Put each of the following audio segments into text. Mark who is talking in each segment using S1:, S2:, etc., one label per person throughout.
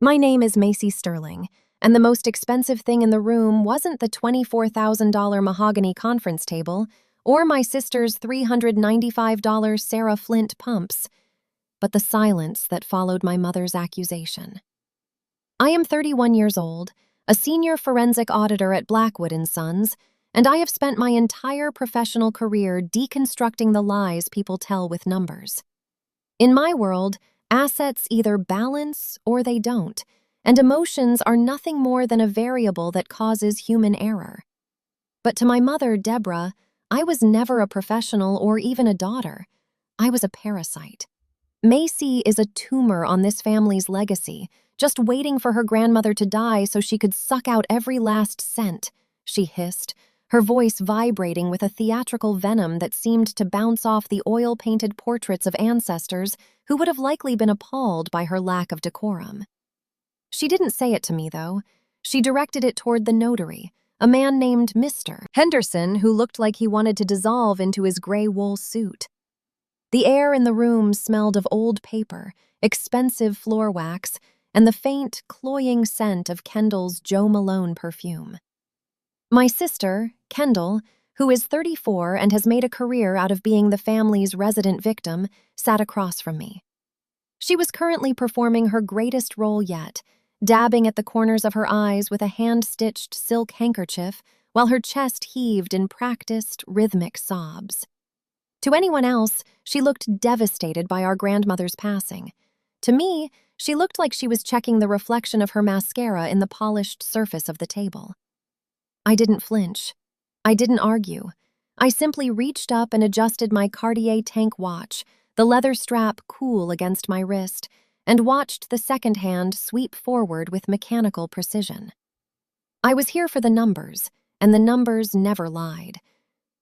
S1: My name is Macy Sterling, and the most expensive thing in the room wasn't the $24,000 mahogany conference table or my sister's $395 Sarah Flint pumps, but the silence that followed my mother's accusation. I am 31 years old, a senior forensic auditor at Blackwood & Sons, and I have spent my entire professional career deconstructing the lies people tell with numbers. In my world, assets either balance or they don't, and emotions are nothing more than a variable that causes human error. But to my mother, Deborah, I was never a professional or even a daughter. I was a parasite. Macy is a tumor on this family's legacy, just waiting for her grandmother to die so she could suck out every last cent, she hissed, her voice vibrating with a theatrical venom that seemed to bounce off the oil-painted portraits of ancestors who would have likely been appalled by her lack of decorum. She didn't say it to me, though. She directed it toward the notary, a man named Mr. Henderson who looked like he wanted to dissolve into his gray wool suit. The air in the room smelled of old paper, expensive floor wax, and the faint, cloying scent of Kendall's Joe Malone perfume. My sister, Kendall, who is 34 and has made a career out of being the family's resident victim, sat across from me. She was currently performing her greatest role yet, dabbing at the corners of her eyes with a hand-stitched silk handkerchief while her chest heaved in practiced, rhythmic sobs. To anyone else, she looked devastated by our grandmother's passing. To me, she looked like she was checking the reflection of her mascara in the polished surface of the table. I didn't flinch. I didn't argue. I simply reached up and adjusted my Cartier tank watch, the leather strap cool against my wrist, and watched the second hand sweep forward with mechanical precision. I was here for the numbers, and the numbers never lied.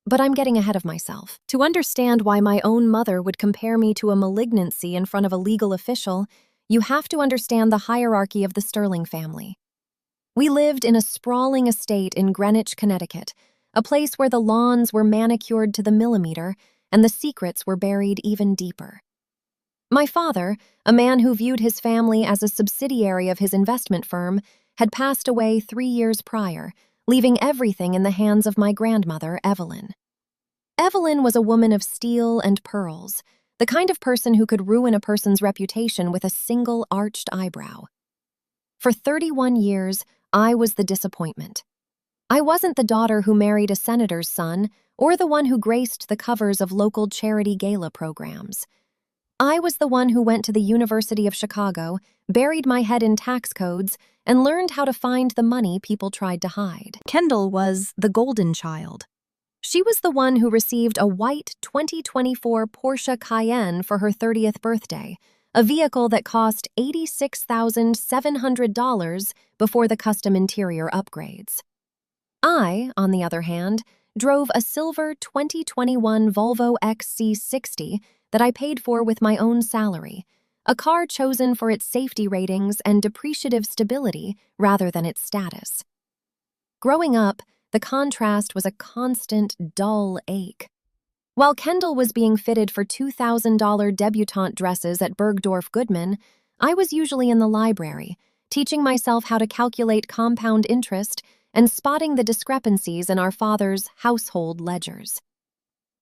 S1: But I'm getting ahead of myself. To understand why my own mother would compare me to a malignancy in front of a legal official, you have to understand the hierarchy of the Sterling family. We lived in a sprawling estate in Greenwich, Connecticut, a place where the lawns were manicured to the millimeter and the secrets were buried even deeper. My father, a man who viewed his family as a subsidiary of his investment firm, had passed away 3 years prior, leaving everything in the hands of my grandmother, Evelyn. Evelyn was a woman of steel and pearls, the kind of person who could ruin a person's reputation with a single arched eyebrow. For 31 years, I was the disappointment. I wasn't the daughter who married a senator's son or the one who graced the covers of local charity gala programs. I was the one who went to the University of Chicago, buried my head in tax codes, and learned how to find the money people tried to hide. Kendall was the golden child. She was the one who received a white 2024 Porsche Cayenne for her 30th birthday, a vehicle that cost $86,700 before the custom interior upgrades. I, on the other hand, drove a silver 2021 Volvo XC60 that I paid for with my own salary, a car chosen for its safety ratings and depreciative stability rather than its status. Growing up, the contrast was a constant, dull ache. While Kendall was being fitted for $2,000 debutante dresses at Bergdorf Goodman, I was usually in the library, teaching myself how to calculate compound interest and spotting the discrepancies in our father's household ledgers.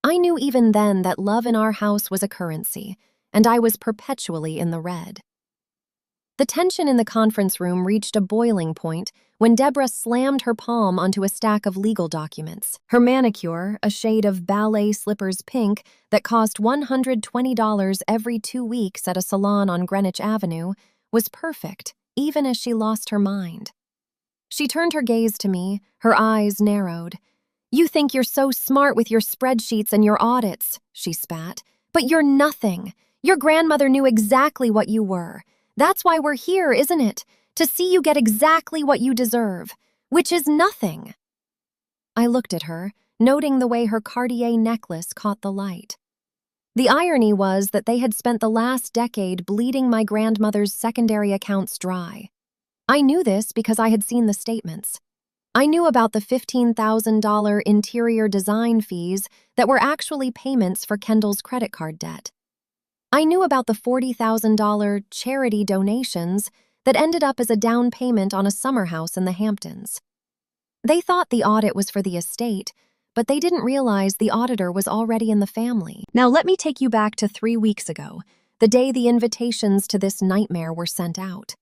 S1: I knew even then that love in our house was a currency, and I was perpetually in the red. The tension in the conference room reached a boiling point when Deborah slammed her palm onto a stack of legal documents. Her manicure, a shade of ballet slippers pink that cost $120 every 2 weeks at a salon on Greenwich Avenue, was perfect, even as she lost her mind. She turned her gaze to me, her eyes narrowed. "You think you're so smart with your spreadsheets and your audits," she spat, "but you're nothing. Your grandmother knew exactly what you were. That's why we're here, isn't it? To see you get exactly what you deserve, which is nothing." I looked at her, noting the way her Cartier necklace caught the light. The irony was that they had spent the last decade bleeding my grandmother's secondary accounts dry. I knew this because I had seen the statements. I knew about the $15,000 interior design fees that were actually payments for Kendall's credit card debt. I knew about the $40,000 charity donations that ended up as a down payment on a summer house in the Hamptons. They thought the audit was for the estate, but they didn't realize the auditor was already in the family. Now let me take you back to 3 weeks ago, the day the invitations to this nightmare were sent out.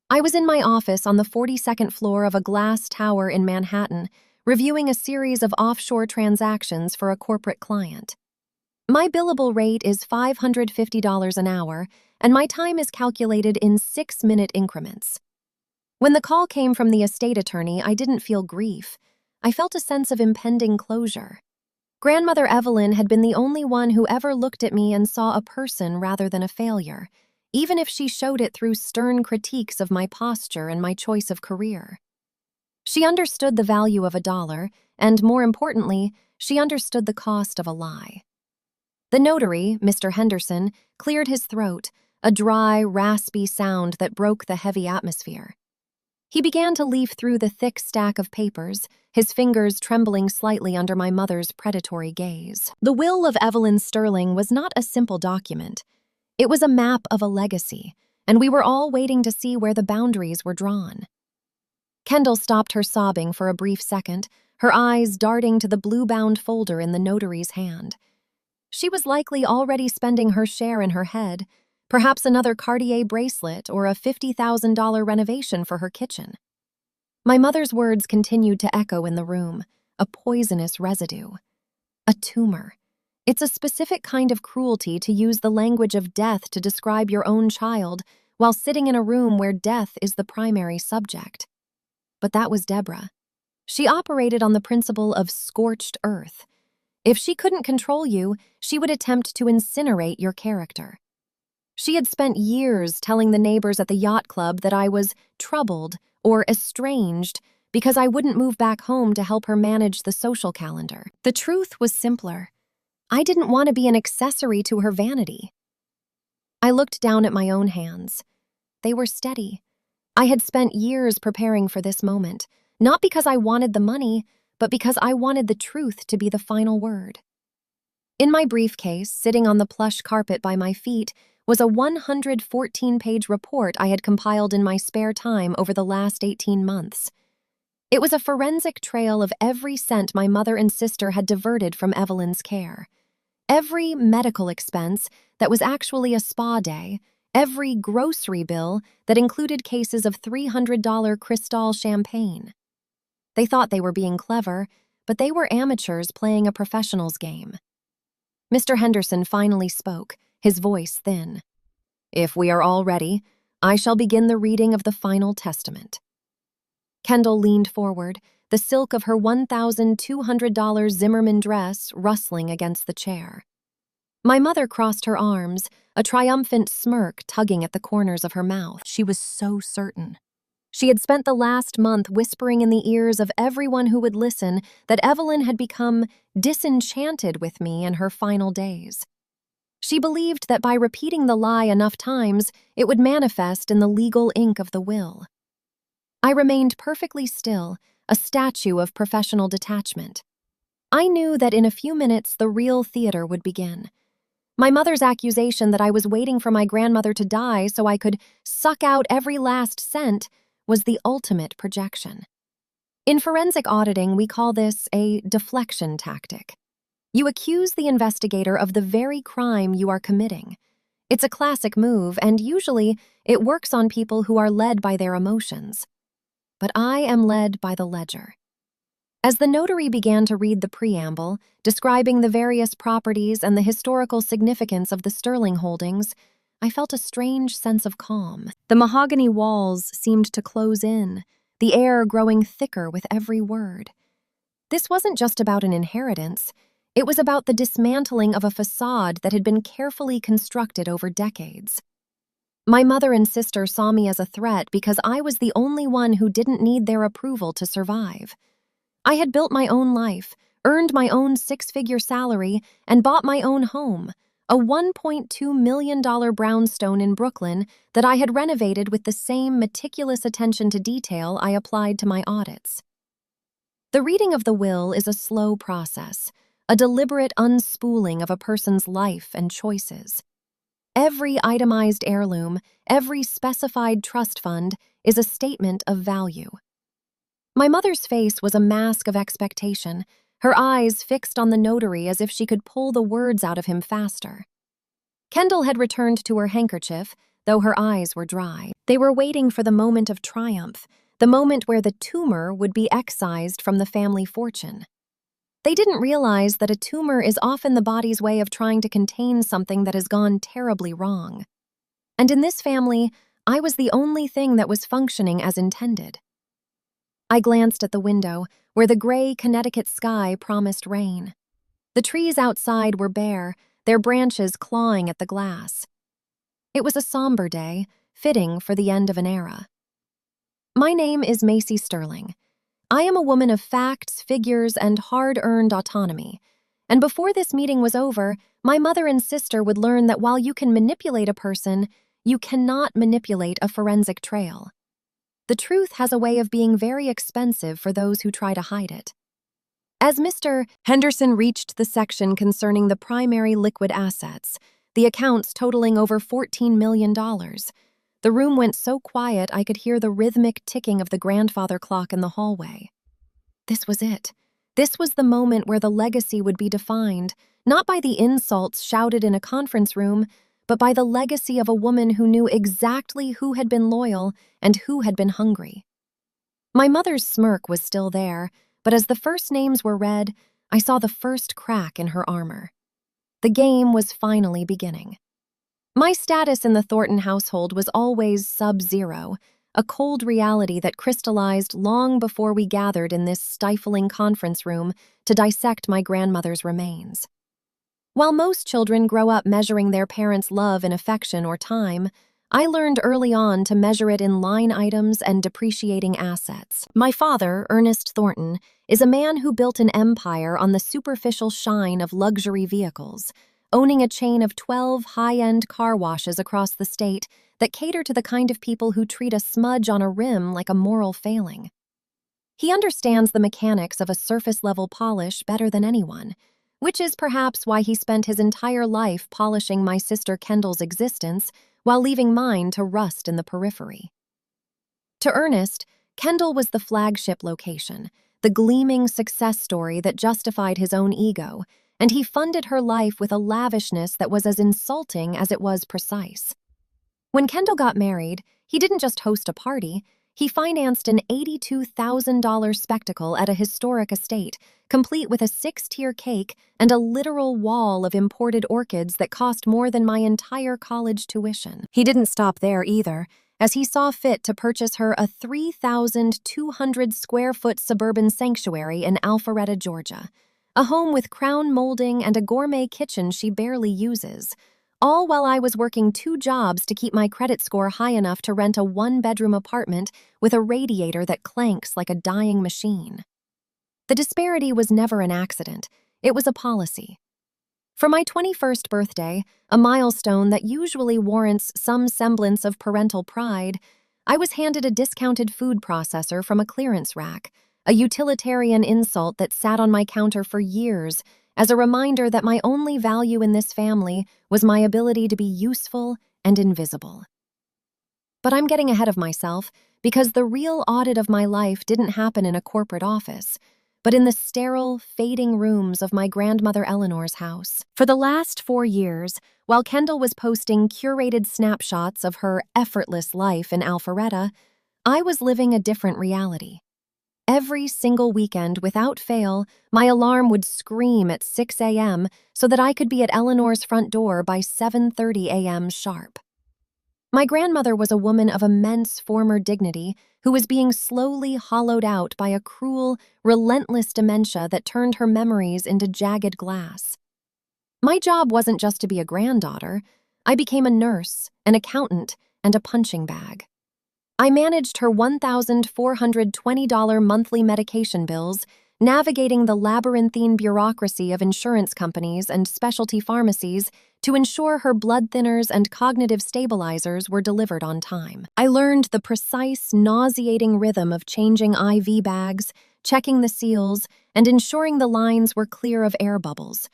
S1: I was in my office on the 42nd floor of a glass tower in Manhattan, reviewing a series of offshore transactions for a corporate client. My billable rate is $550 an hour, and my time is calculated in 6-minute increments. When the call came from the estate attorney, I didn't feel grief. I felt a sense of impending closure. Grandmother Evelyn had been the only one who ever looked at me and saw a person rather than a failure, even if she showed it through stern critiques of my posture and my choice of career. She understood the value of $1, and more importantly, she understood the cost of a lie. The notary, Mr. Henderson, cleared his throat, a dry, raspy sound that broke the heavy atmosphere. He began to leaf through the thick stack of papers, his fingers trembling slightly under my mother's predatory gaze. The will of Evelyn Sterling was not a simple document. It was a map of a legacy, and we were all waiting to see where the boundaries were drawn. Kendall stopped her sobbing for a brief second, her eyes darting to the blue-bound folder in the notary's hand. She was likely already spending her share in her head, perhaps another Cartier bracelet or a $50,000 renovation for her kitchen. My mother's words continued to echo in the room, a poisonous residue. A tumor. It's a specific kind of cruelty to use the language of death to describe your own child while sitting in a room where death is the primary subject. But that was Deborah. She operated on the principle of scorched earth. If she couldn't control you, she would attempt to incinerate your character. She had spent years telling the neighbors at the yacht club that I was troubled or estranged because I wouldn't move back home to help her manage the social calendar. The truth was simpler. I didn't want to be an accessory to her vanity. I looked down at my own hands. They were steady. I had spent years preparing for this moment, not because I wanted the money, but because I wanted the truth to be the final word. In my briefcase, sitting on the plush carpet by my feet, was a 114-page report I had compiled in my spare time over the last 18 months. It was a forensic trail of every cent my mother and sister had diverted from Evelyn's care. Every medical expense that was actually a spa day, every grocery bill that included cases of $300 Cristal champagne. They thought they were being clever, but they were amateurs playing a professional's game. Mr. Henderson finally spoke, his voice thin. "If we are all ready, I shall begin the reading of the final testament." Kendall leaned forward, the silk of her $1,200 Zimmermann dress rustling against the chair. My mother crossed her arms, a triumphant smirk tugging at the corners of her mouth. She was so certain. She had spent the last month whispering in the ears of everyone who would listen that Evelyn had become disenchanted with me in her final days. She believed that by repeating the lie enough times, it would manifest in the legal ink of the will. I remained perfectly still, a statue of professional detachment. I knew that in a few minutes the real theater would begin. My mother's accusation that I was waiting for my grandmother to die so I could suck out every last cent was the ultimate projection. In forensic auditing, we call this a deflection tactic. You accuse the investigator of the very crime you are committing. It's a classic move, and usually it works on people who are led by their emotions. But I am led by the ledger. As the notary began to read the preamble, describing the various properties and the historical significance of the Sterling holdings, I felt a strange sense of calm. The mahogany walls seemed to close in, the air growing thicker with every word. This wasn't just about an inheritance. It was about the dismantling of a facade that had been carefully constructed over decades. My mother and sister saw me as a threat because I was the only one who didn't need their approval to survive. I had built my own life, earned my own 6-figure salary, and bought my own home, a $1.2 million brownstone in Brooklyn that I had renovated with the same meticulous attention to detail I applied to my audits. The reading of the will is a slow process, a deliberate unspooling of a person's life and choices. Every itemized heirloom, every specified trust fund is a statement of value. My mother's face was a mask of expectation, her eyes fixed on the notary as if she could pull the words out of him faster. Kendall had returned to her handkerchief, though her eyes were dry. They were waiting for the moment of triumph, the moment where the tumor would be excised from the family fortune. They didn't realize that a tumor is often the body's way of trying to contain something that has gone terribly wrong. And in this family, I was the only thing that was functioning as intended. I glanced at the window, where the gray Connecticut sky promised rain. The trees outside were bare, their branches clawing at the glass. It was a somber day, fitting for the end of an era. My name is Macy Sterling. I am a woman of facts, figures, and hard-earned autonomy. And before this meeting was over, my mother and sister would learn that while you can manipulate a person, you cannot manipulate a forensic trail. The truth has a way of being very expensive for those who try to hide it. As Mr. Henderson reached the section concerning the primary liquid assets, the accounts totaling over $14 million, the room went so quiet I could hear the rhythmic ticking of the grandfather clock in the hallway. This was it. This was the moment where the legacy would be defined, not by the insults shouted in a conference room, but by the legacy of a woman who knew exactly who had been loyal and who had been hungry. My mother's smirk was still there, but as the first names were read, I saw the first crack in her armor. The game was finally beginning. My status in the Thornton household was always sub-zero, a cold reality that crystallized long before we gathered in this stifling conference room to dissect my grandmother's remains. While most children grow up measuring their parents' love and affection or time, I learned early on to measure it in line items and depreciating assets. My father, Ernest Thornton, is a man who built an empire on the superficial shine of luxury vehicles, owning a chain of 12 high-end car washes across the state that cater to the kind of people who treat a smudge on a rim like a moral failing. He understands the mechanics of a surface-level polish better than anyone, which is perhaps why he spent his entire life polishing my sister Kendall's existence while leaving mine to rust in the periphery. To Ernest, Kendall was the flagship location, the gleaming success story that justified his own ego, and he funded her life with a lavishness that was as insulting as it was precise. When Kendall got married, he didn't just host a party, he financed an $82,000 spectacle at a historic estate, complete with a 6-tier cake and a literal wall of imported orchids that cost more than my entire college tuition. He didn't stop there either, as he saw fit to purchase her a 3,200-square-foot suburban sanctuary in Alpharetta, Georgia, a home with crown molding and a gourmet kitchen she barely uses, all while I was working 2 jobs to keep my credit score high enough to rent a 1-bedroom apartment with a radiator that clanks like a dying machine. The disparity was never an accident, it was a policy. For my 21st birthday, a milestone that usually warrants some semblance of parental pride, I was handed a discounted food processor from a clearance rack, a utilitarian insult that sat on my counter for years, as a reminder that my only value in this family was my ability to be useful and invisible. But I'm getting ahead of myself because the real audit of my life didn't happen in a corporate office, but in the sterile, fading rooms of my grandmother Eleanor's house. For the last 4 years, while Kendall was posting curated snapshots of her effortless life in Alpharetta, I was living a different reality. Every single weekend, without fail, my alarm would scream at 6 a.m. so that I could be at Eleanor's front door by 7:30 a.m. sharp. My grandmother was a woman of immense former dignity who was being slowly hollowed out by a cruel, relentless dementia that turned her memories into jagged glass. My job wasn't just to be a granddaughter. I became a nurse, an accountant, and a punching bag. I managed her $1,420 monthly medication bills, navigating the labyrinthine bureaucracy of insurance companies and specialty pharmacies to ensure her blood thinners and cognitive stabilizers were delivered on time. I learned the precise, nauseating rhythm of changing IV bags, checking the seals, and ensuring the lines were clear of air bubbles,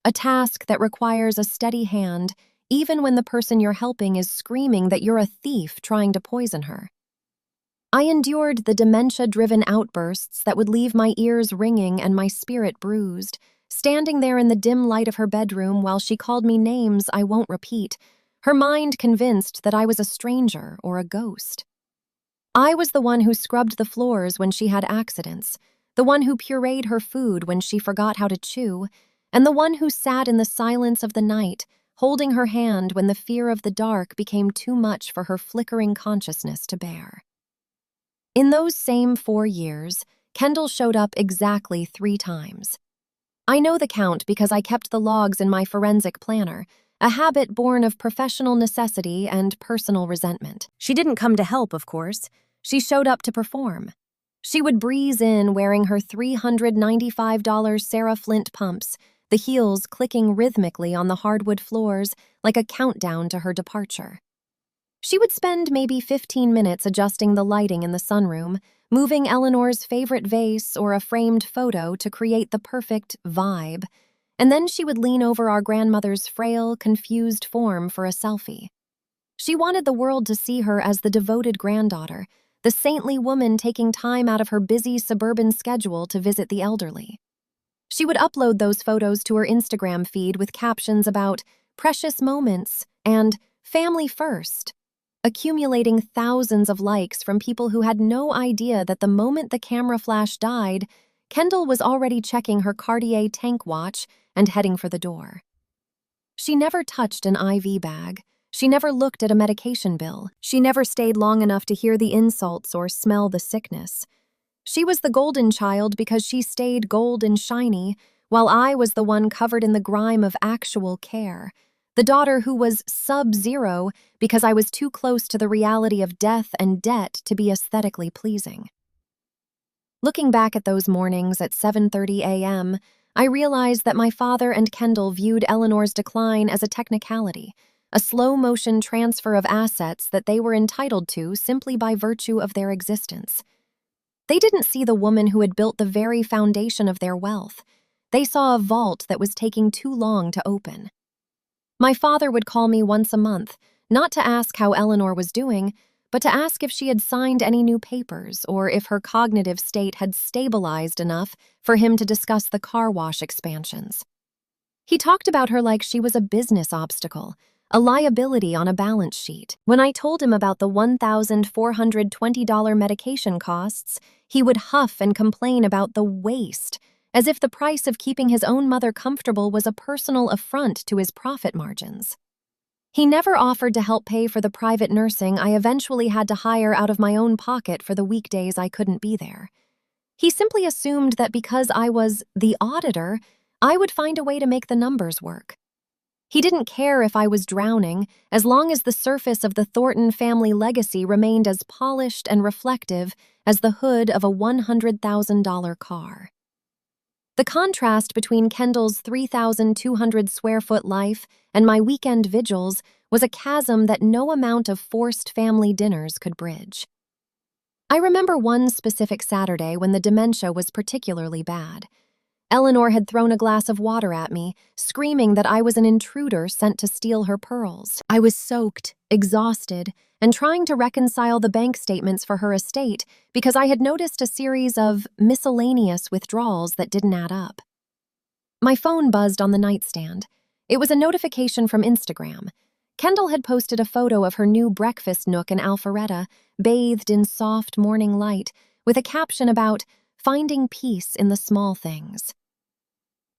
S1: a task that requires a steady hand, even when the person you're helping is screaming that you're a thief trying to poison her. I endured the dementia-driven outbursts that would leave my ears ringing and my spirit bruised, standing there in the dim light of her bedroom while she called me names I won't repeat, her mind convinced that I was a stranger or a ghost. I was the one who scrubbed the floors when she had accidents, the one who pureed her food when she forgot how to chew, and the one who sat in the silence of the night, holding her hand when the fear of the dark became too much for her flickering consciousness to bear. In those same 4 years, Kendall showed up exactly 3 times. I know the count because I kept the logs in my forensic planner, a habit born of professional necessity and personal resentment. She didn't come to help, of course. She showed up to perform. She would breeze in wearing her $395 Sarah Flint pumps, the heels clicking rhythmically on the hardwood floors like a countdown to her departure. She would spend maybe 15 minutes adjusting the lighting in the sunroom, moving Eleanor's favorite vase or a framed photo to create the perfect vibe, and then she would lean over our grandmother's frail, confused form for a selfie. She wanted the world to see her as the devoted granddaughter, the saintly woman taking time out of her busy suburban schedule to visit the elderly. She would upload those photos to her Instagram feed with captions about precious moments and family first, accumulating thousands of likes from people who had no idea that the moment the camera flash died, Kendall was already checking her Cartier tank watch and heading for the door. She never touched an IV bag. She never looked at a medication bill. She never stayed long enough to hear the insults or smell the sickness. She was the golden child because she stayed gold and shiny, while I was the one covered in the grime of actual care, the daughter who was sub-zero because I was too close to the reality of death and debt to be aesthetically pleasing. Looking back at those mornings at 7:30 a.m., I realized that my father and Kendall viewed Eleanor's decline as a technicality, a slow-motion transfer of assets that they were entitled to simply by virtue of their existence. They didn't see the woman who had built the very foundation of their wealth. They saw a vault that was taking too long to open. My father would call me once a month, not to ask how Eleanor was doing, but to ask if she had signed any new papers or if her cognitive state had stabilized enough for him to discuss the car wash expansions. He talked about her like she was a business obstacle, a liability on a balance sheet. When I told him about the $1,420 medication costs, he would huff and complain about the waste, as if the price of keeping his own mother comfortable was a personal affront to his profit margins. He never offered to help pay for the private nursing I eventually had to hire out of my own pocket for the weekdays I couldn't be there. He simply assumed that because I was the auditor, I would find a way to make the numbers work. He didn't care if I was drowning, as long as the surface of the Thornton family legacy remained as polished and reflective as the hood of a $100,000 car. The contrast between Kendall's 3,200-square-foot life and my weekend vigils was a chasm that no amount of forced family dinners could bridge. I remember one specific Saturday when the dementia was particularly bad. Eleanor had thrown a glass of water at me, screaming that I was an intruder sent to steal her pearls. I was soaked, exhausted, and trying to reconcile the bank statements for her estate because I had noticed a series of miscellaneous withdrawals that didn't add up. My phone buzzed on the nightstand. It was a notification from Instagram. Kendall had posted a photo of her new breakfast nook in Alpharetta, bathed in soft morning light, with a caption about finding peace in the small things.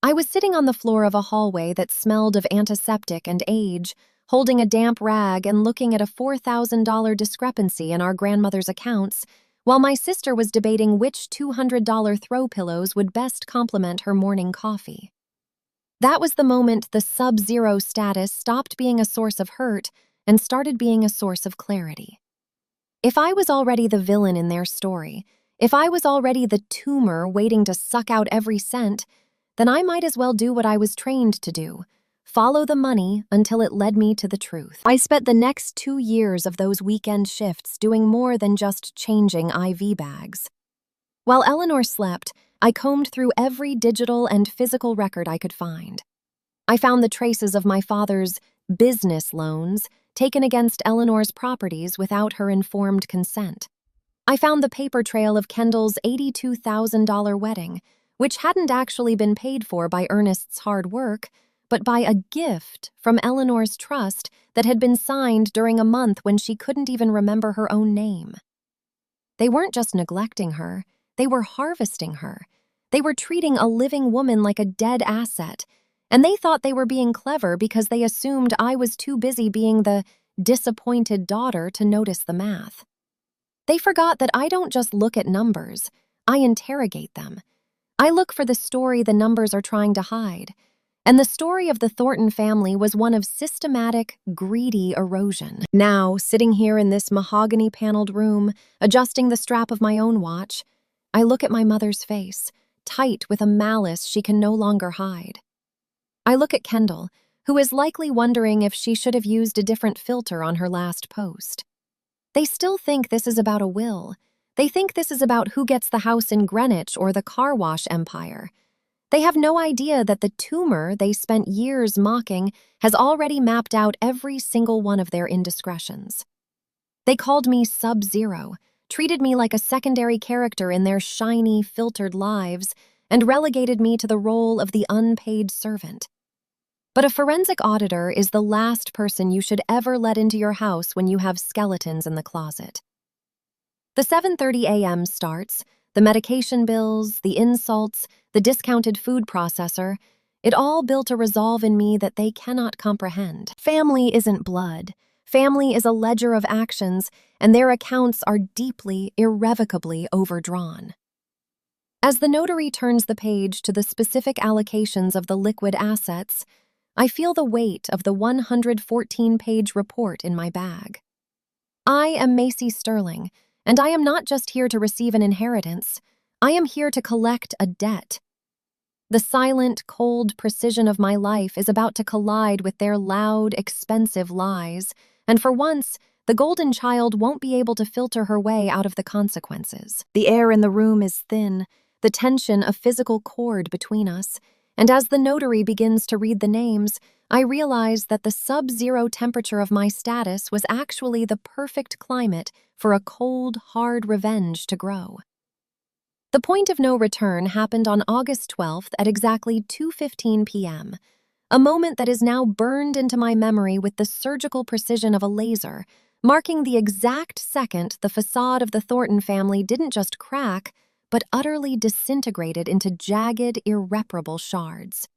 S1: I was sitting on the floor of a hallway that smelled of antiseptic and age, holding a damp rag and looking at a $4,000 discrepancy in our grandmother's accounts, while my sister was debating which $200 throw pillows would best complement her morning coffee. That was the moment the sub-zero status stopped being a source of hurt and started being a source of clarity. If I was already the villain in their story, if I was already the tumor waiting to suck out every cent, then I might as well do what I was trained to do, follow the money until it led me to the truth. I spent the next 2 years of those weekend shifts doing more than just changing IV bags. While Eleanor slept, I combed through every digital and physical record I could find. I found the traces of my father's business loans taken against Eleanor's properties without her informed consent. I found the paper trail of Kendall's $82,000 wedding, which hadn't actually been paid for by Ernest's hard work, but by a gift from Eleanor's trust that had been signed during a month when she couldn't even remember her own name. They weren't just neglecting her, they were harvesting her. They were treating a living woman like a dead asset, and they thought they were being clever because they assumed I was too busy being the disappointed daughter to notice the math. They forgot that I don't just look at numbers, I interrogate them. I look for the story the numbers are trying to hide. And the story of the Thornton family was one of systematic, greedy erosion. Now, sitting here in this mahogany-paneled room, adjusting the strap of my own watch, I look at my mother's face, tight with a malice she can no longer hide. I look at Kendall, who is likely wondering if she should have used a different filter on her last post. They still think this is about a will. They think this is about who gets the house in Greenwich or the car wash empire. They have no idea that the tumor they spent years mocking has already mapped out every single one of their indiscretions. They called me Sub-Zero, treated me like a secondary character in their shiny, filtered lives, and relegated me to the role of the unpaid servant. But a forensic auditor is the last person you should ever let into your house when you have skeletons in the closet. The 7:30 a.m. starts, the medication bills, the insults, the discounted food processor, it all built a resolve in me that they cannot comprehend. Family isn't blood. Family is a ledger of actions, and their accounts are deeply, irrevocably overdrawn. As the notary turns the page to the specific allocations of the liquid assets, I feel the weight of the 114-page report in my bag. I am Macy Sterling, and I am not just here to receive an inheritance. I am here to collect a debt. The silent, cold precision of my life is about to collide with their loud, expensive lies, and for once, the golden child won't be able to filter her way out of the consequences. The air in the room is thin, the tension a physical cord between us, and as the notary begins to read the names, I realize that the sub-zero temperature of my status was actually the perfect climate for a cold, hard revenge to grow. The point of no return happened on August 12th at exactly 2:15 p.m., a moment that is now burned into my memory with the surgical precision of a laser, marking the exact second the facade of the Thornton family didn't just crack, but utterly disintegrated into jagged, irreparable shards.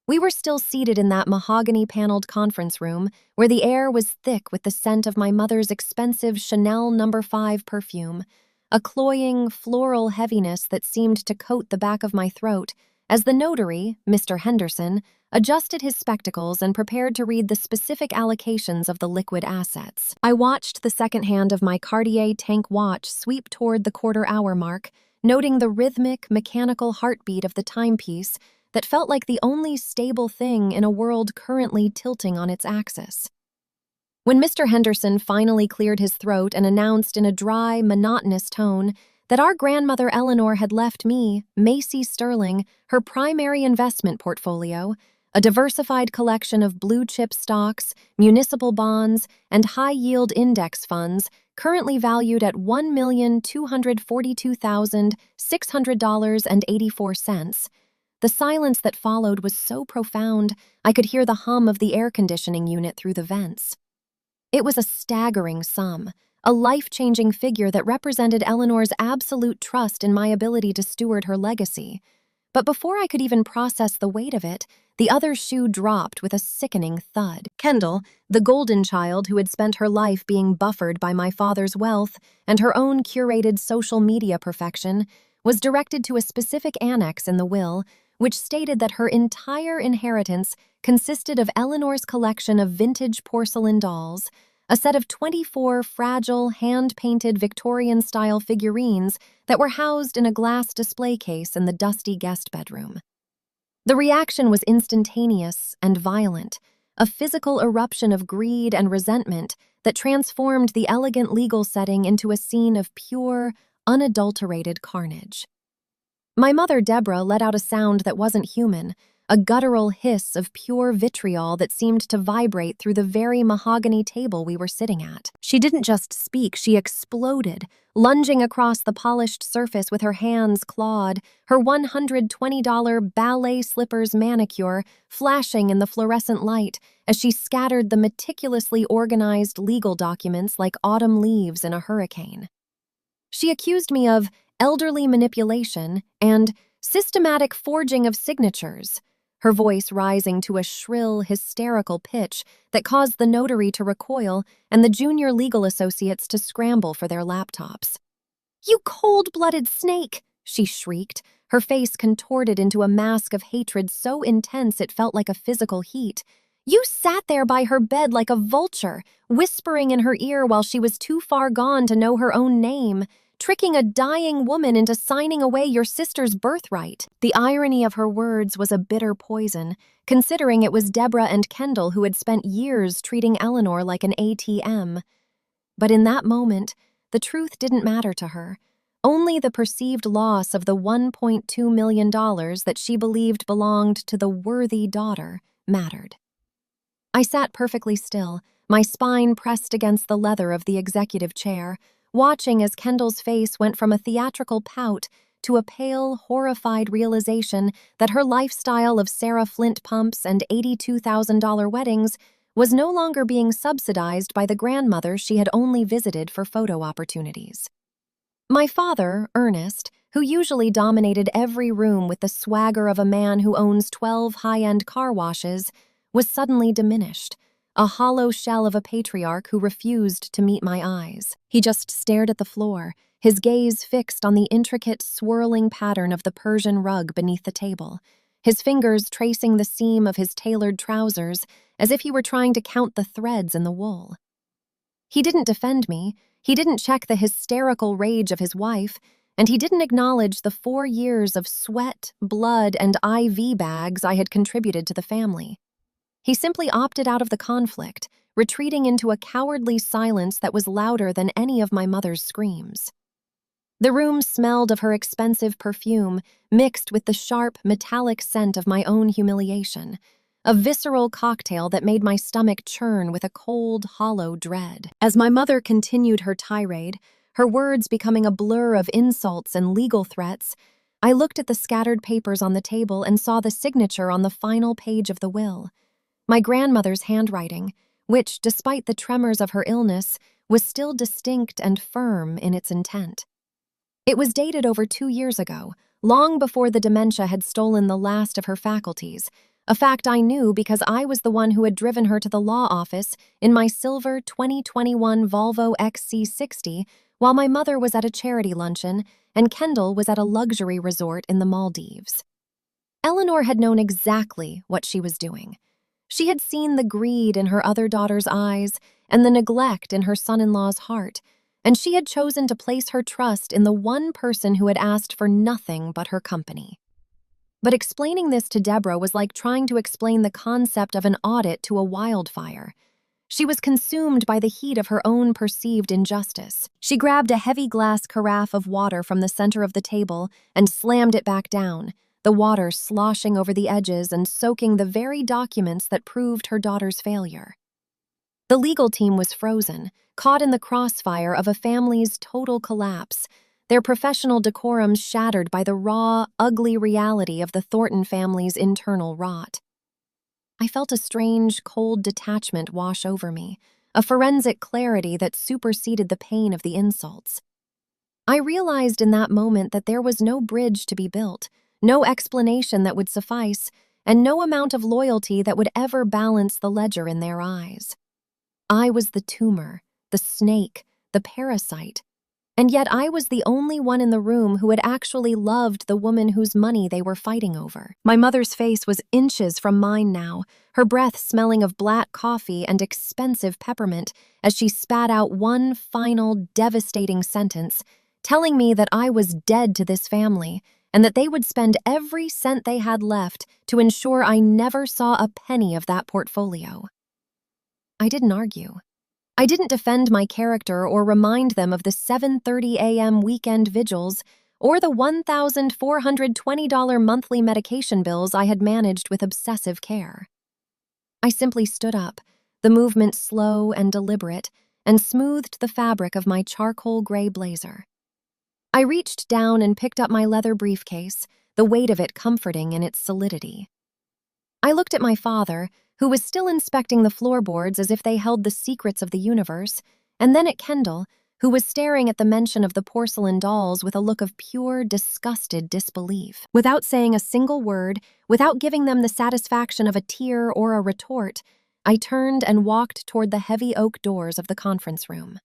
S1: We were still seated in that mahogany-paneled conference room where the air was thick with the scent of my mother's expensive Chanel No. 5 perfume, a cloying, floral heaviness that seemed to coat the back of my throat as the notary, Mr. Henderson, adjusted his spectacles and prepared to read the specific allocations of the liquid assets. I watched the second hand of my Cartier tank watch sweep toward the quarter-hour mark, noting the rhythmic, mechanical heartbeat of the timepiece that felt like the only stable thing in a world currently tilting on its axis. When Mr. Henderson finally cleared his throat and announced in a dry, monotonous tone that our grandmother Eleanor had left me, Macy Sterling, her primary investment portfolio, a diversified collection of blue-chip stocks, municipal bonds, and high-yield index funds currently valued at $1,242,600.84. The silence that followed was so profound, I could hear the hum of the air conditioning unit through the vents. It was a staggering sum, a life-changing figure that represented Eleanor's absolute trust in my ability to steward her legacy. But before I could even process the weight of it, the other shoe dropped with a sickening thud. Kendall, the golden child who had spent her life being buffered by my father's wealth and her own curated social media perfection, was directed to a specific annex in the will, which stated that her entire inheritance consisted of Eleanor's collection of vintage porcelain dolls, a set of 24 fragile, hand-painted Victorian-style figurines that were housed in a glass display case in the dusty guest bedroom. The reaction was instantaneous and violent, a physical eruption of greed and resentment that transformed the elegant legal setting into a scene of pure, unadulterated carnage. My mother, Deborah, let out a sound that wasn't human, a guttural hiss of pure vitriol that seemed to vibrate through the very mahogany table we were sitting at. She didn't just speak, she exploded, lunging across the polished surface with her hands clawed, her $120 ballet slippers manicure flashing in the fluorescent light as she scattered the meticulously organized legal documents like autumn leaves in a hurricane. She accused me of elderly manipulation and systematic forging of signatures, her voice rising to a shrill, hysterical pitch that caused the notary to recoil and the junior legal associates to scramble for their laptops. "You cold-blooded snake!" she shrieked, her face contorted into a mask of hatred so intense it felt like a physical heat. "You sat there by her bed like a vulture, whispering in her ear while she was too far gone to know her own name, tricking a dying woman into signing away your sister's birthright." The irony of her words was a bitter poison, considering it was Deborah and Kendall who had spent years treating Eleanor like an ATM. But in that moment, the truth didn't matter to her. Only the perceived loss of the $1.2 million that she believed belonged to the worthy daughter mattered. I sat perfectly still, my spine pressed against the leather of the executive chair, watching as Kendall's face went from a theatrical pout to a pale, horrified realization that her lifestyle of Sarah Flint pumps and $82,000 weddings was no longer being subsidized by the grandmother she had only visited for photo opportunities. My father, Ernest, who usually dominated every room with the swagger of a man who owns 12 high-end car washes, was suddenly diminished, a hollow shell of a patriarch who refused to meet my eyes. He just stared at the floor, his gaze fixed on the intricate, swirling pattern of the Persian rug beneath the table, his fingers tracing the seam of his tailored trousers as if he were trying to count the threads in the wool. He didn't defend me, he didn't check the hysterical rage of his wife, and he didn't acknowledge the 4 years of sweat, blood, and IV bags I had contributed to the family. He simply opted out of the conflict, retreating into a cowardly silence that was louder than any of my mother's screams. The room smelled of her expensive perfume, mixed with the sharp, metallic scent of my own humiliation, a visceral cocktail that made my stomach churn with a cold, hollow dread. As my mother continued her tirade, her words becoming a blur of insults and legal threats, I looked at the scattered papers on the table and saw the signature on the final page of the will. My grandmother's handwriting, which, despite the tremors of her illness, was still distinct and firm in its intent. It was dated over 2 years ago, long before the dementia had stolen the last of her faculties, a fact I knew because I was the one who had driven her to the law office in my silver 2021 Volvo XC60 while my mother was at a charity luncheon and Kendall was at a luxury resort in the Maldives. Eleanor had known exactly what she was doing. She had seen the greed in her other daughter's eyes and the neglect in her son-in-law's heart, and she had chosen to place her trust in the one person who had asked for nothing but her company. But explaining this to Deborah was like trying to explain the concept of an audit to a wildfire. She was consumed by the heat of her own perceived injustice. She grabbed a heavy glass carafe of water from the center of the table and slammed it back down, the water sloshing over the edges and soaking the very documents that proved her daughter's failure. The legal team was frozen, caught in the crossfire of a family's total collapse, their professional decorum shattered by the raw, ugly reality of the Thornton family's internal rot. I felt a strange, cold detachment wash over me, a forensic clarity that superseded the pain of the insults. I realized in that moment that there was no bridge to be built, no explanation that would suffice, and no amount of loyalty that would ever balance the ledger in their eyes. I was the tumor, the snake, the parasite, and yet I was the only one in the room who had actually loved the woman whose money they were fighting over. My mother's face was inches from mine now, her breath smelling of black coffee and expensive peppermint as she spat out one final, devastating sentence, telling me that I was dead to this family and that they would spend every cent they had left to ensure I never saw a penny of that portfolio. I didn't argue. I didn't defend my character or remind them of the 7:30 a.m. weekend vigils or the $1,420 monthly medication bills I had managed with obsessive care. I simply stood up, the movement slow and deliberate, and smoothed the fabric of my charcoal gray blazer. I reached down and picked up my leather briefcase, the weight of it comforting in its solidity. I looked at my father, who was still inspecting the floorboards as if they held the secrets of the universe, and then at Kendall, who was staring at the mention of the porcelain dolls with a look of pure, disgusted disbelief. Without saying a single word, without giving them the satisfaction of a tear or a retort, I turned and walked toward the heavy oak doors of the conference room.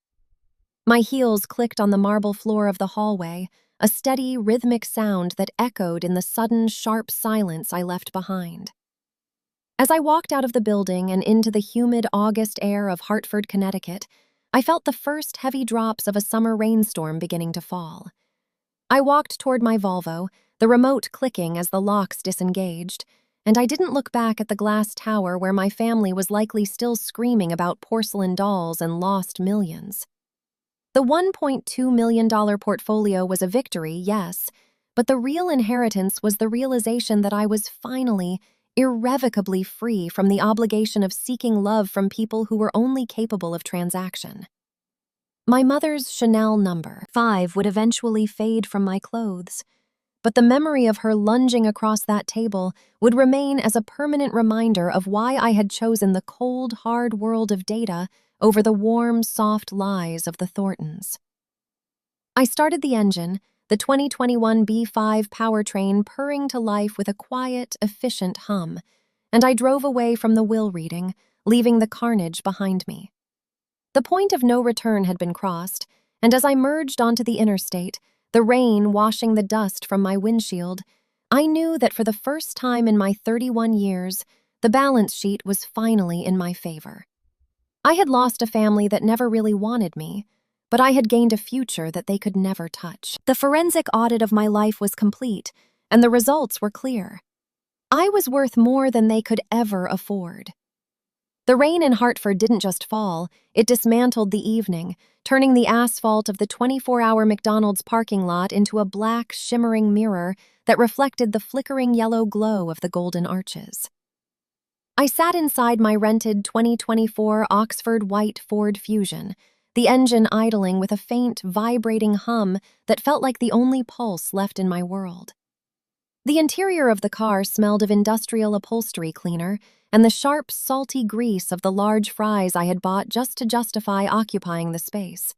S1: My heels clicked on the marble floor of the hallway, a steady, rhythmic sound that echoed in the sudden, sharp silence I left behind. As I walked out of the building and into the humid August air of Hartford, Connecticut, I felt the first heavy drops of a summer rainstorm beginning to fall. I walked toward my Volvo, the remote clicking as the locks disengaged, and I didn't look back at the glass tower where my family was likely still screaming about porcelain dolls and lost millions. The $1.2 million portfolio was a victory, yes, but the real inheritance was the realization that I was finally, irrevocably free from the obligation of seeking love from people who were only capable of transaction. My mother's Chanel number 5 would eventually fade from my clothes, but the memory of her lunging across that table would remain as a permanent reminder of why I had chosen the cold, hard world of data over the warm, soft lies of the Thorntons. I started the engine, the 2021 B5 powertrain purring to life with a quiet, efficient hum, and I drove away from the will reading, leaving the carnage behind me. The point of no return had been crossed, and as I merged onto the interstate, the rain washing the dust from my windshield, I knew that for the first time in my 31 years, the balance sheet was finally in my favor. I had lost a family that never really wanted me, but I had gained a future that they could never touch. The forensic audit of my life was complete, and the results were clear. I was worth more than they could ever afford. The rain in Hartford didn't just fall, it dismantled the evening, turning the asphalt of the 24-hour McDonald's parking lot into a black, shimmering mirror that reflected the flickering yellow glow of the golden arches. I sat inside my rented 2024 Oxford White Ford Fusion, the engine idling with a faint, vibrating hum that felt like the only pulse left in my world. The interior of the car smelled of industrial upholstery cleaner and the sharp, salty grease of the large fries I had bought just to justify occupying the space.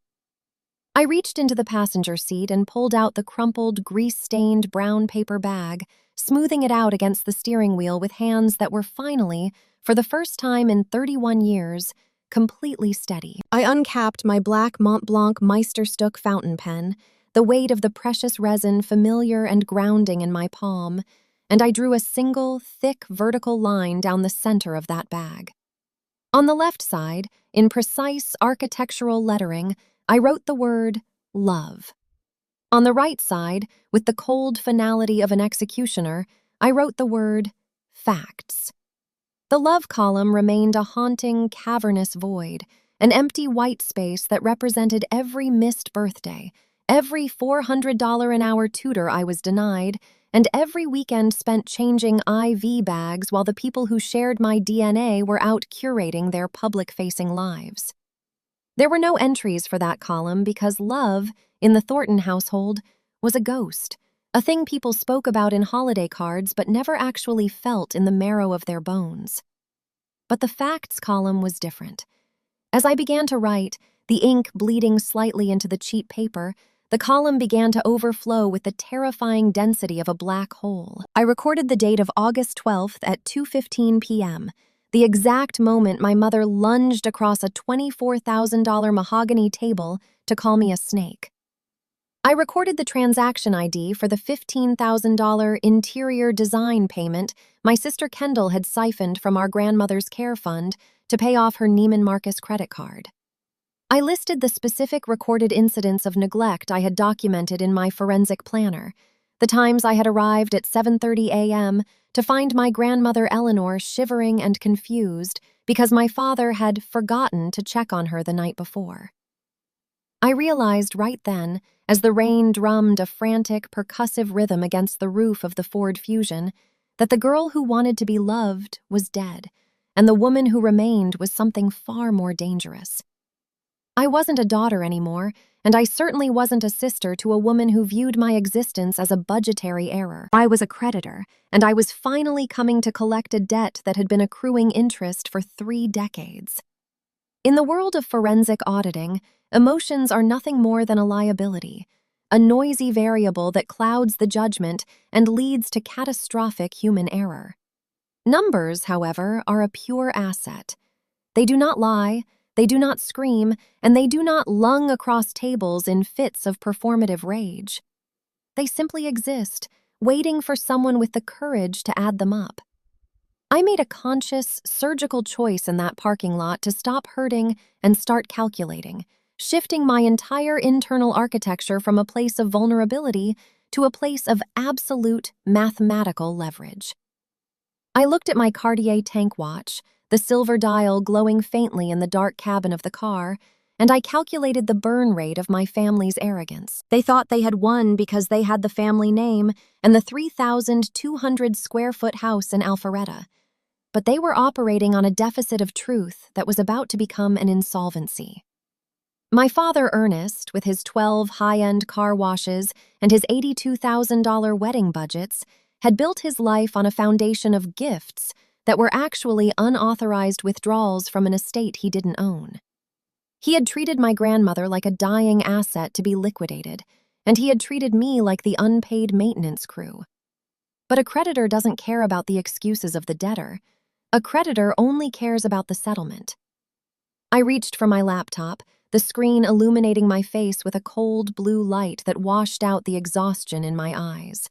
S1: I reached into the passenger seat and pulled out the crumpled, grease-stained brown paper bag, smoothing it out against the steering wheel with hands that were finally, for the first time in 31 years, completely steady. I uncapped my black Mont Blanc Meisterstück fountain pen, the weight of the precious resin familiar and grounding in my palm, and I drew a single, thick, vertical line down the center of that bag. On the left side, in precise architectural lettering, I wrote the word love. On the right side, with the cold finality of an executioner, I wrote the word facts. The love column remained a haunting, cavernous void, an empty white space that represented every missed birthday, every $400 an hour tutor I was denied, and every weekend spent changing IV bags while the people who shared my DNA were out curating their public-facing lives. There were no entries for that column because love, in the Thornton household, was a ghost, a thing people spoke about in holiday cards but never actually felt in the marrow of their bones. But the facts column was different. As I began to write, the ink bleeding slightly into the cheap paper, the column began to overflow with the terrifying density of a black hole. I recorded the date of August 12th at 2:15 p.m., the exact moment my mother lunged across a $24,000 mahogany table to call me a snake. I recorded the transaction ID for the $15,000 interior design payment my sister Kendall had siphoned from our grandmother's care fund to pay off her Neiman Marcus credit card. I listed the specific recorded incidents of neglect I had documented in my forensic planner, the times I had arrived at 7:30 a.m. to find my grandmother Eleanor shivering and confused because my father had forgotten to check on her the night before. I realized right then, as the rain drummed a frantic, percussive rhythm against the roof of the Ford Fusion, that the girl who wanted to be loved was dead, and the woman who remained was something far more dangerous. I wasn't a daughter anymore, and I certainly wasn't a sister to a woman who viewed my existence as a budgetary error. I was a creditor, and I was finally coming to collect a debt that had been accruing interest for 3 decades. In the world of forensic auditing, emotions are nothing more than a liability, a noisy variable that clouds the judgment and leads to catastrophic human error. Numbers, however, are a pure asset. They do not lie, they do not scream, and they do not lung across tables in fits of performative rage. They simply exist, waiting for someone with the courage to add them up. I made a conscious, surgical choice in that parking lot to stop hurting and start calculating, shifting my entire internal architecture from a place of vulnerability to a place of absolute mathematical leverage. I looked at my Cartier tank watch, the silver dial glowing faintly in the dark cabin of the car, and I calculated the burn rate of my family's arrogance. They thought they had won because they had the family name and the 3,200-square-foot house in Alpharetta. But they were operating on a deficit of truth that was about to become an insolvency. My father, Ernest, with his 12 high-end car washes and his $82,000 wedding budgets, had built his life on a foundation of gifts that were actually unauthorized withdrawals from an estate he didn't own. He had treated my grandmother like a dying asset to be liquidated, and he had treated me like the unpaid maintenance crew. But a creditor doesn't care about the excuses of the debtor. A creditor only cares about the settlement. I reached for my laptop, the screen illuminating my face with a cold blue light that washed out the exhaustion in my eyes.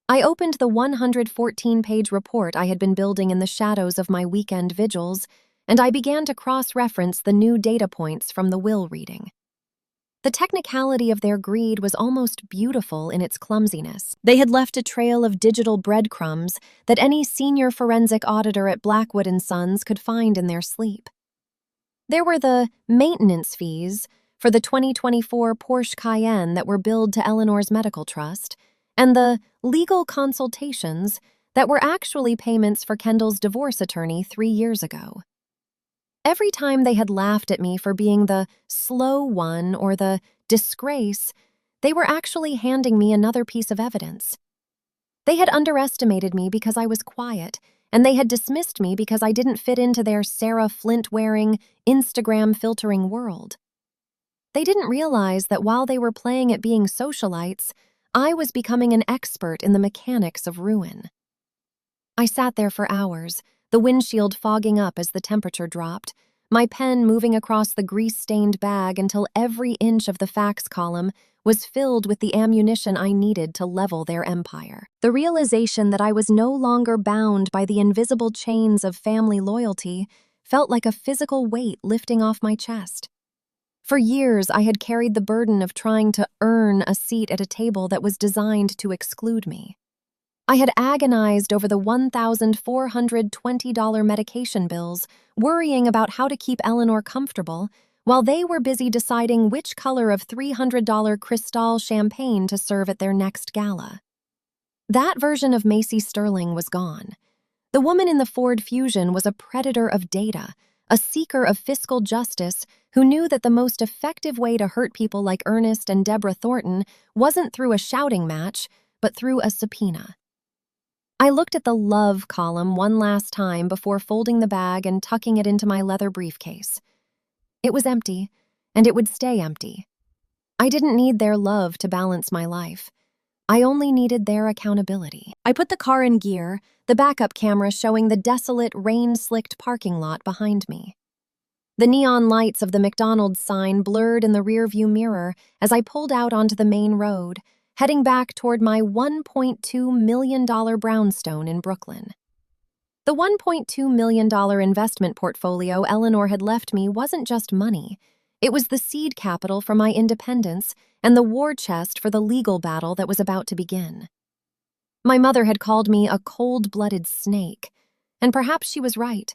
S1: I opened the 114-page report I had been building in the shadows of my weekend vigils, and I began to cross-reference the new data points from the will reading. The technicality of their greed was almost beautiful in its clumsiness. They had left a trail of digital breadcrumbs that any senior forensic auditor at Blackwood & Sons could find in their sleep. There were the maintenance fees for the 2024 Porsche Cayenne that were billed to Eleanor's Medical Trust, and the legal consultations that were actually payments for Kendall's divorce attorney 3 years ago. Every time they had laughed at me for being the slow one or the disgrace, they were actually handing me another piece of evidence. They had underestimated me because I was quiet, and they had dismissed me because I didn't fit into their Sarah Flint-wearing, Instagram-filtering world. They didn't realize that while they were playing at being socialites, I was becoming an expert in the mechanics of ruin. I sat there for hours, the windshield fogging up as the temperature dropped, my pen moving across the grease-stained bag until every inch of the facts column was filled with the ammunition I needed to level their empire. The realization that I was no longer bound by the invisible chains of family loyalty felt like a physical weight lifting off my chest. For years, I had carried the burden of trying to earn a seat at a table that was designed to exclude me. I had agonized over the $1,420 medication bills, worrying about how to keep Eleanor comfortable, while they were busy deciding which color of $300 Cristal champagne to serve at their next gala. That version of Macy Sterling was gone. The woman in the Ford Fusion was a predator of data, a seeker of fiscal justice who knew that the most effective way to hurt people like Ernest and Deborah Thornton wasn't through a shouting match, but through a subpoena. I looked at the love column one last time before folding the bag and tucking it into my leather briefcase. It was empty, and it would stay empty. I didn't need their love to balance my life. I only needed their accountability. I put the car in gear, the backup camera showing the desolate, rain-slicked parking lot behind me. The neon lights of the McDonald's sign blurred in the rearview mirror as I pulled out onto the main road, heading back toward my $1.2 million brownstone in Brooklyn. The $1.2 million investment portfolio Eleanor had left me wasn't just money. It was the seed capital for my independence and the war chest for the legal battle that was about to begin. My mother had called me a cold-blooded snake, and perhaps she was right.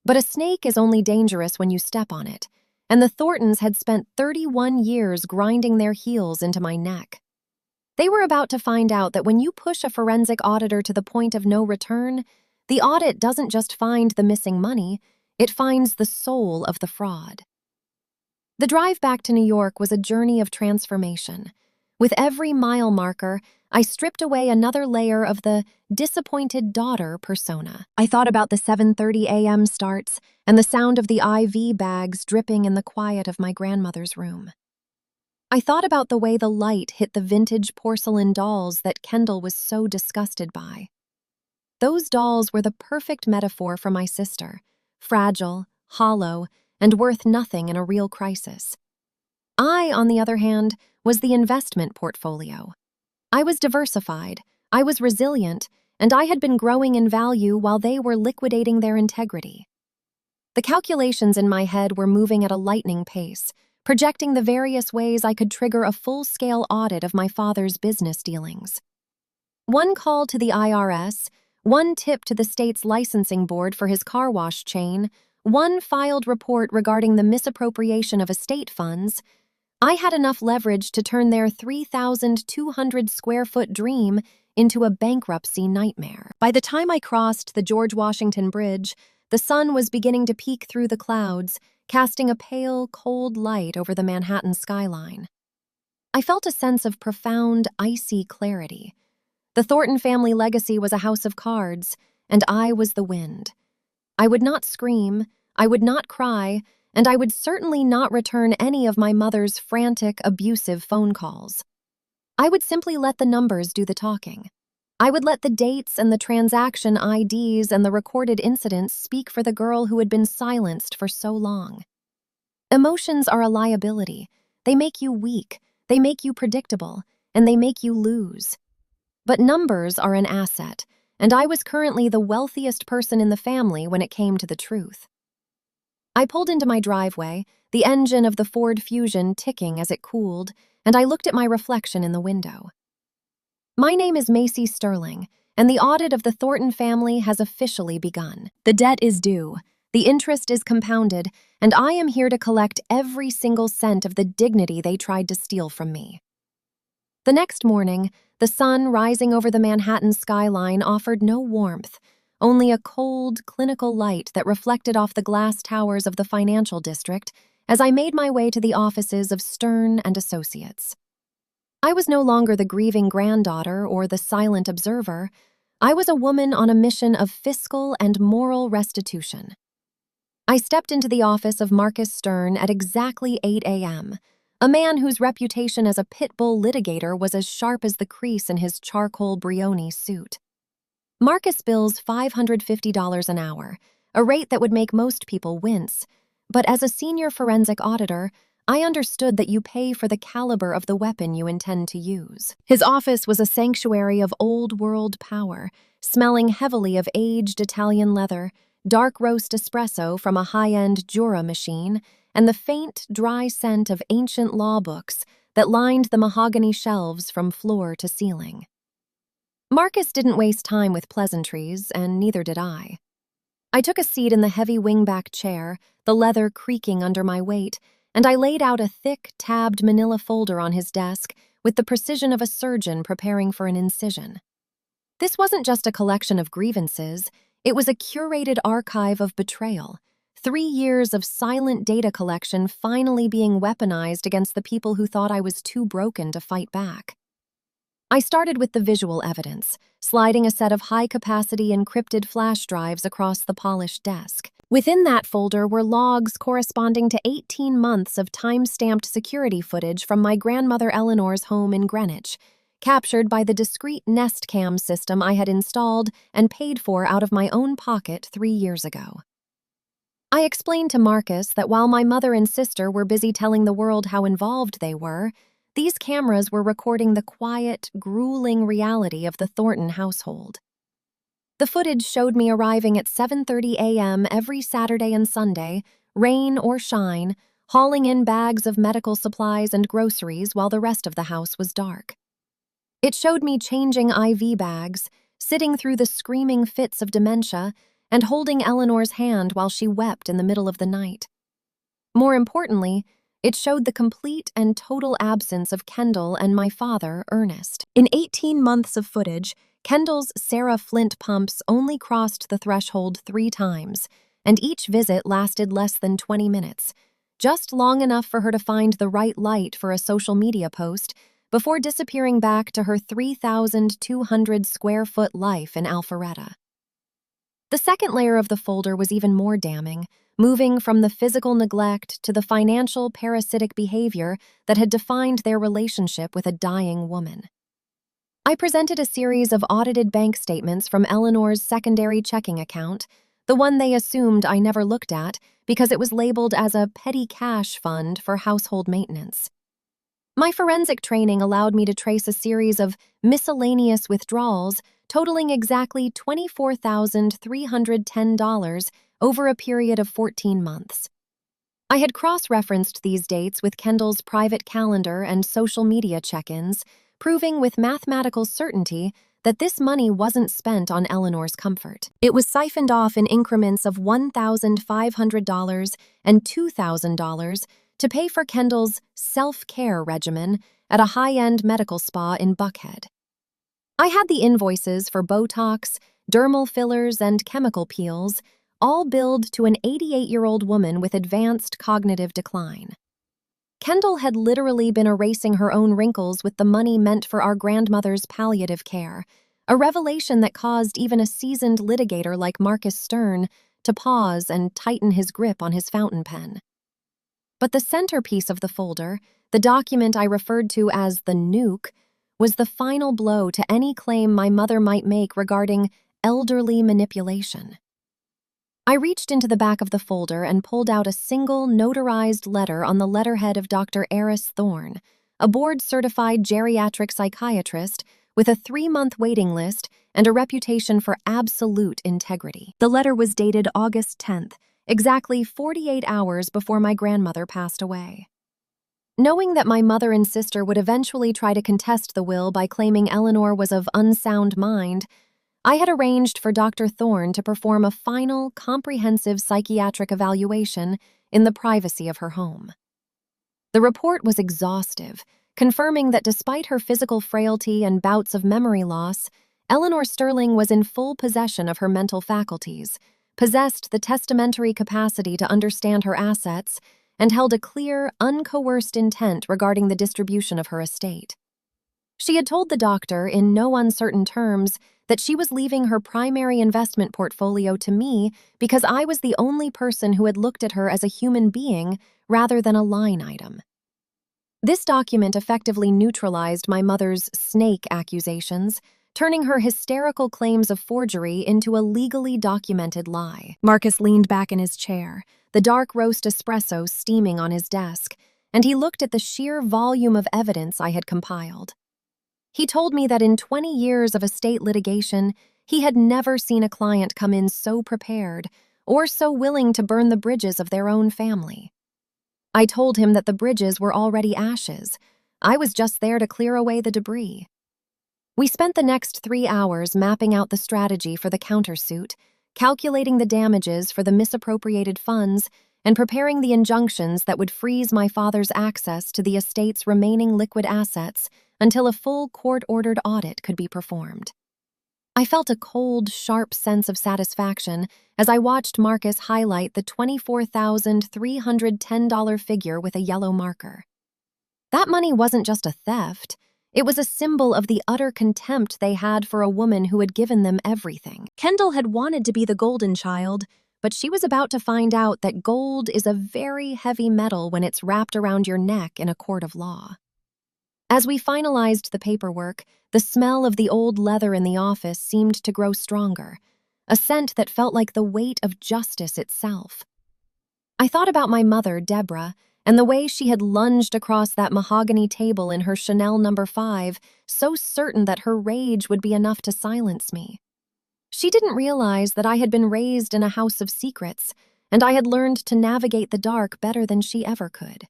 S1: But a snake is only dangerous when you step on it, and the Thorntons had spent 31 years grinding their heels into my neck. They were about to find out that when you push a forensic auditor to the point of no return, the audit doesn't just find the missing money, it finds the soul of the fraud. The drive back to New York was a journey of transformation. With every mile marker, I stripped away another layer of the disappointed daughter persona. I thought about the 7:30 a.m. starts and the sound of the IV bags dripping in the quiet of my grandmother's room. I thought about the way the light hit the vintage porcelain dolls that Kendall was so disgusted by. Those dolls were the perfect metaphor for my sister, fragile, hollow, and worth nothing in a real crisis. I, on the other hand, was the investment portfolio. I was diversified, I was resilient, and I had been growing in value while they were liquidating their integrity. The calculations in my head were moving at a lightning pace, projecting the various ways I could trigger a full-scale audit of my father's business dealings. One call to the IRS, one tip to the state's licensing board for his car wash chain, one filed report regarding the misappropriation of estate funds. I had enough leverage to turn their 3,200-square-foot dream into a bankruptcy nightmare. By the time I crossed the George Washington Bridge, the sun was beginning to peek through the clouds, casting a pale, cold light over the Manhattan skyline. I felt a sense of profound, icy clarity. The Thornton family legacy was a house of cards, and I was the wind. I would not scream, I would not cry, and I would certainly not return any of my mother's frantic, abusive phone calls. I would simply let the numbers do the talking. I would let the dates and the transaction IDs and the recorded incidents speak for the girl who had been silenced for so long. Emotions are a liability. They make you weak, they make you predictable, and they make you lose. But numbers are an asset, and I was currently the wealthiest person in the family when it came to the truth. I pulled into my driveway, the engine of the Ford Fusion ticking as it cooled, and I looked at my reflection in the window. My name is Macy Sterling, and the audit of the Thornton family has officially begun. The debt is due, the interest is compounded, and I am here to collect every single cent of the dignity they tried to steal from me. The next morning, the sun rising over the Manhattan skyline offered no warmth, only a cold, clinical light that reflected off the glass towers of the financial district as I made my way to the offices of Stern and Associates. I was no longer the grieving granddaughter or the silent observer. I was a woman on a mission of fiscal and moral restitution. I stepped into the office of Marcus Stern at exactly 8 a.m., a man whose reputation as a pit bull litigator was as sharp as the crease in his charcoal Brioni suit. Marcus bills $550 an hour, a rate that would make most people wince, but as a senior forensic auditor, I understood that you pay for the caliber of the weapon you intend to use. His office was a sanctuary of old-world power, smelling heavily of aged Italian leather, dark roast espresso from a high-end Jura machine, and the faint, dry scent of ancient law books that lined the mahogany shelves from floor to ceiling. Marcus didn't waste time with pleasantries, and neither did I. I took a seat in the heavy wingback chair, the leather creaking under my weight, and I laid out a thick, tabbed manila folder on his desk with the precision of a surgeon preparing for an incision. This wasn't just a collection of grievances, it was a curated archive of betrayal. 3 years of silent data collection finally being weaponized against the people who thought I was too broken to fight back. I started with the visual evidence, sliding a set of high-capacity encrypted flash drives across the polished desk. Within that folder were logs corresponding to 18 months of time-stamped security footage from my grandmother Eleanor's home in Greenwich, captured by the discreet Nest Cam system I had installed and paid for out of my own pocket 3 years ago. I explained to Marcus that while my mother and sister were busy telling the world how involved they were, these cameras were recording the quiet, grueling reality of the Thornton household. The footage showed me arriving at 7:30 a.m. every Saturday and Sunday, rain or shine, hauling in bags of medical supplies and groceries while the rest of the house was dark. It showed me changing IV bags, sitting through the screaming fits of dementia, and holding Eleanor's hand while she wept in the middle of the night. More importantly, it showed the complete and total absence of Kendall and my father, Ernest. In 18 months of footage, Kendall's Sarah Flint pumps only crossed the threshold 3 times, and each visit lasted less than 20 minutes, just long enough for her to find the right light for a social media post before disappearing back to her 3,200 square foot life in Alpharetta. The second layer of the folder was even more damning, moving from the physical neglect to the financial parasitic behavior that had defined their relationship with a dying woman. I presented a series of audited bank statements from Eleanor's secondary checking account, the one they assumed I never looked at because it was labeled as a petty cash fund for household maintenance. My forensic training allowed me to trace a series of miscellaneous withdrawals totaling exactly $24,310 over a period of 14 months. I had cross-referenced these dates with Kendall's private calendar and social media check-ins, proving with mathematical certainty that this money wasn't spent on Eleanor's comfort. It was siphoned off in increments of $1,500 and $2,000 to pay for Kendall's self-care regimen at a high-end medical spa in Buckhead. I had the invoices for Botox, dermal fillers, and chemical peels, all billed to an 88-year-old woman with advanced cognitive decline. Kendall had literally been erasing her own wrinkles with the money meant for our grandmother's palliative care, a revelation that caused even a seasoned litigator like Marcus Stern to pause and tighten his grip on his fountain pen. But the centerpiece of the folder, the document I referred to as the nuke, was the final blow to any claim my mother might make regarding elderly manipulation. I reached into the back of the folder and pulled out a single notarized letter on the letterhead of Dr. Eris Thorne, a board-certified geriatric psychiatrist with a 3-month waiting list and a reputation for absolute integrity. The letter was dated August 10th, exactly 48 hours before my grandmother passed away. Knowing that my mother and sister would eventually try to contest the will by claiming Eleanor was of unsound mind, I had arranged for Dr. Thorne to perform a final, comprehensive psychiatric evaluation in the privacy of her home. The report was exhaustive, confirming that despite her physical frailty and bouts of memory loss, Eleanor Sterling was in full possession of her mental faculties, possessed the testamentary capacity to understand her assets, and held a clear, uncoerced intent regarding the distribution of her estate. She had told the doctor, in no uncertain terms, that she was leaving her primary investment portfolio to me because I was the only person who had looked at her as a human being rather than a line item. This document effectively neutralized my mother's snake accusations, turning her hysterical claims of forgery into a legally documented lie. Marcus leaned back in his chair, the dark roast espresso steaming on his desk, and he looked at the sheer volume of evidence I had compiled. He told me that in 20 years of estate litigation, he had never seen a client come in so prepared or so willing to burn the bridges of their own family. I told him that the bridges were already ashes. I was just there to clear away the debris. We spent the next 3 hours mapping out the strategy for the countersuit, calculating the damages for the misappropriated funds, and preparing the injunctions that would freeze my father's access to the estate's remaining liquid assets until a full court-ordered audit could be performed. I felt a cold, sharp sense of satisfaction as I watched Marcus highlight the $24,310 figure with a yellow marker. That money wasn't just a theft. It was a symbol of the utter contempt they had for a woman who had given them everything. Kendall had wanted to be the golden child, but she was about to find out that gold is a very heavy metal when it's wrapped around your neck in a court of law. As we finalized the paperwork, the smell of the old leather in the office seemed to grow stronger, a scent that felt like the weight of justice itself. I thought about my mother, Deborah, and the way she had lunged across that mahogany table in her Chanel No. 5, so certain that her rage would be enough to silence me. She didn't realize that I had been raised in a house of secrets, and I had learned to navigate the dark better than she ever could.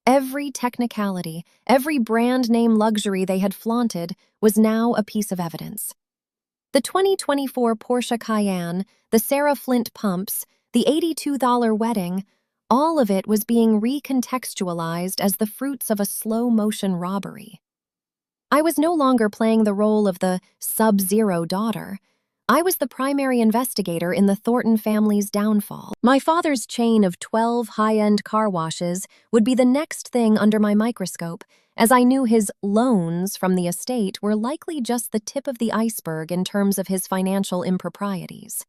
S1: Every technicality, every brand-name luxury they had flaunted was now a piece of evidence. The 2024 Porsche Cayenne, the Sarah Flint pumps, the $82 wedding, all of it was being recontextualized as the fruits of a slow-motion robbery. I was no longer playing the role of the sub-zero daughter. I was the primary investigator in the Thornton family's downfall. My father's chain of 12 high-end car washes would be the next thing under my microscope, as I knew his loans from the estate were likely just the tip of the iceberg in terms of his financial improprieties.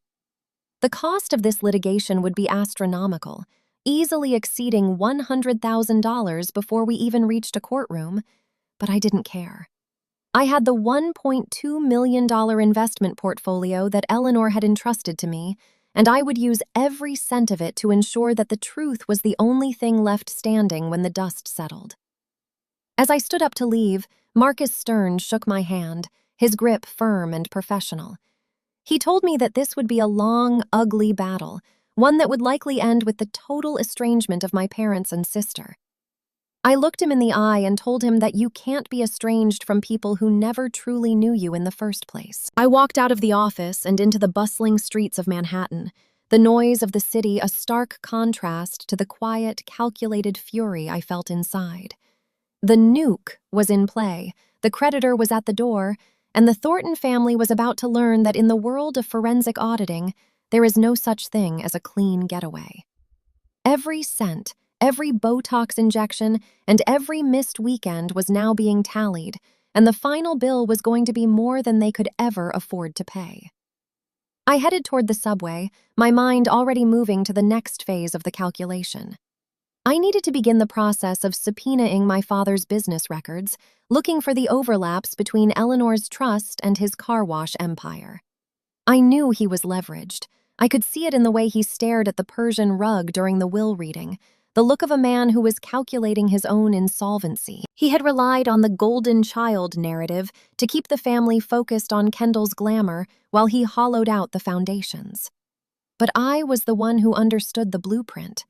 S1: The cost of this litigation would be astronomical, easily exceeding $100,000 before we even reached a courtroom, but I didn't care. I had the $1.2 million investment portfolio that Eleanor had entrusted to me, and I would use every cent of it to ensure that the truth was the only thing left standing when the dust settled. As I stood up to leave, Marcus Stearns shook my hand, his grip firm and professional. He told me that this would be a long, ugly battle, one that would likely end with the total estrangement of my parents and sister. I looked him in the eye and told him that you can't be estranged from people who never truly knew you in the first place. I walked out of the office and into the bustling streets of Manhattan, the noise of the city a stark contrast to the quiet, calculated fury I felt inside. The nuke was in play, the creditor was at the door, and the Thornton family was about to learn that in the world of forensic auditing, there is no such thing as a clean getaway. Every cent, every Botox injection, and every missed weekend was now being tallied, and the final bill was going to be more than they could ever afford to pay. I headed toward the subway, my mind already moving to the next phase of the calculation. I needed to begin the process of subpoenaing my father's business records, looking for the overlaps between Eleanor's trust and his car wash empire. I knew he was leveraged. I could see it in the way he stared at the Persian rug during the will reading, the look of a man who was calculating his own insolvency. He had relied on the golden child narrative to keep the family focused on Kendall's glamour while he hollowed out the foundations. But I was the one who understood the blueprint.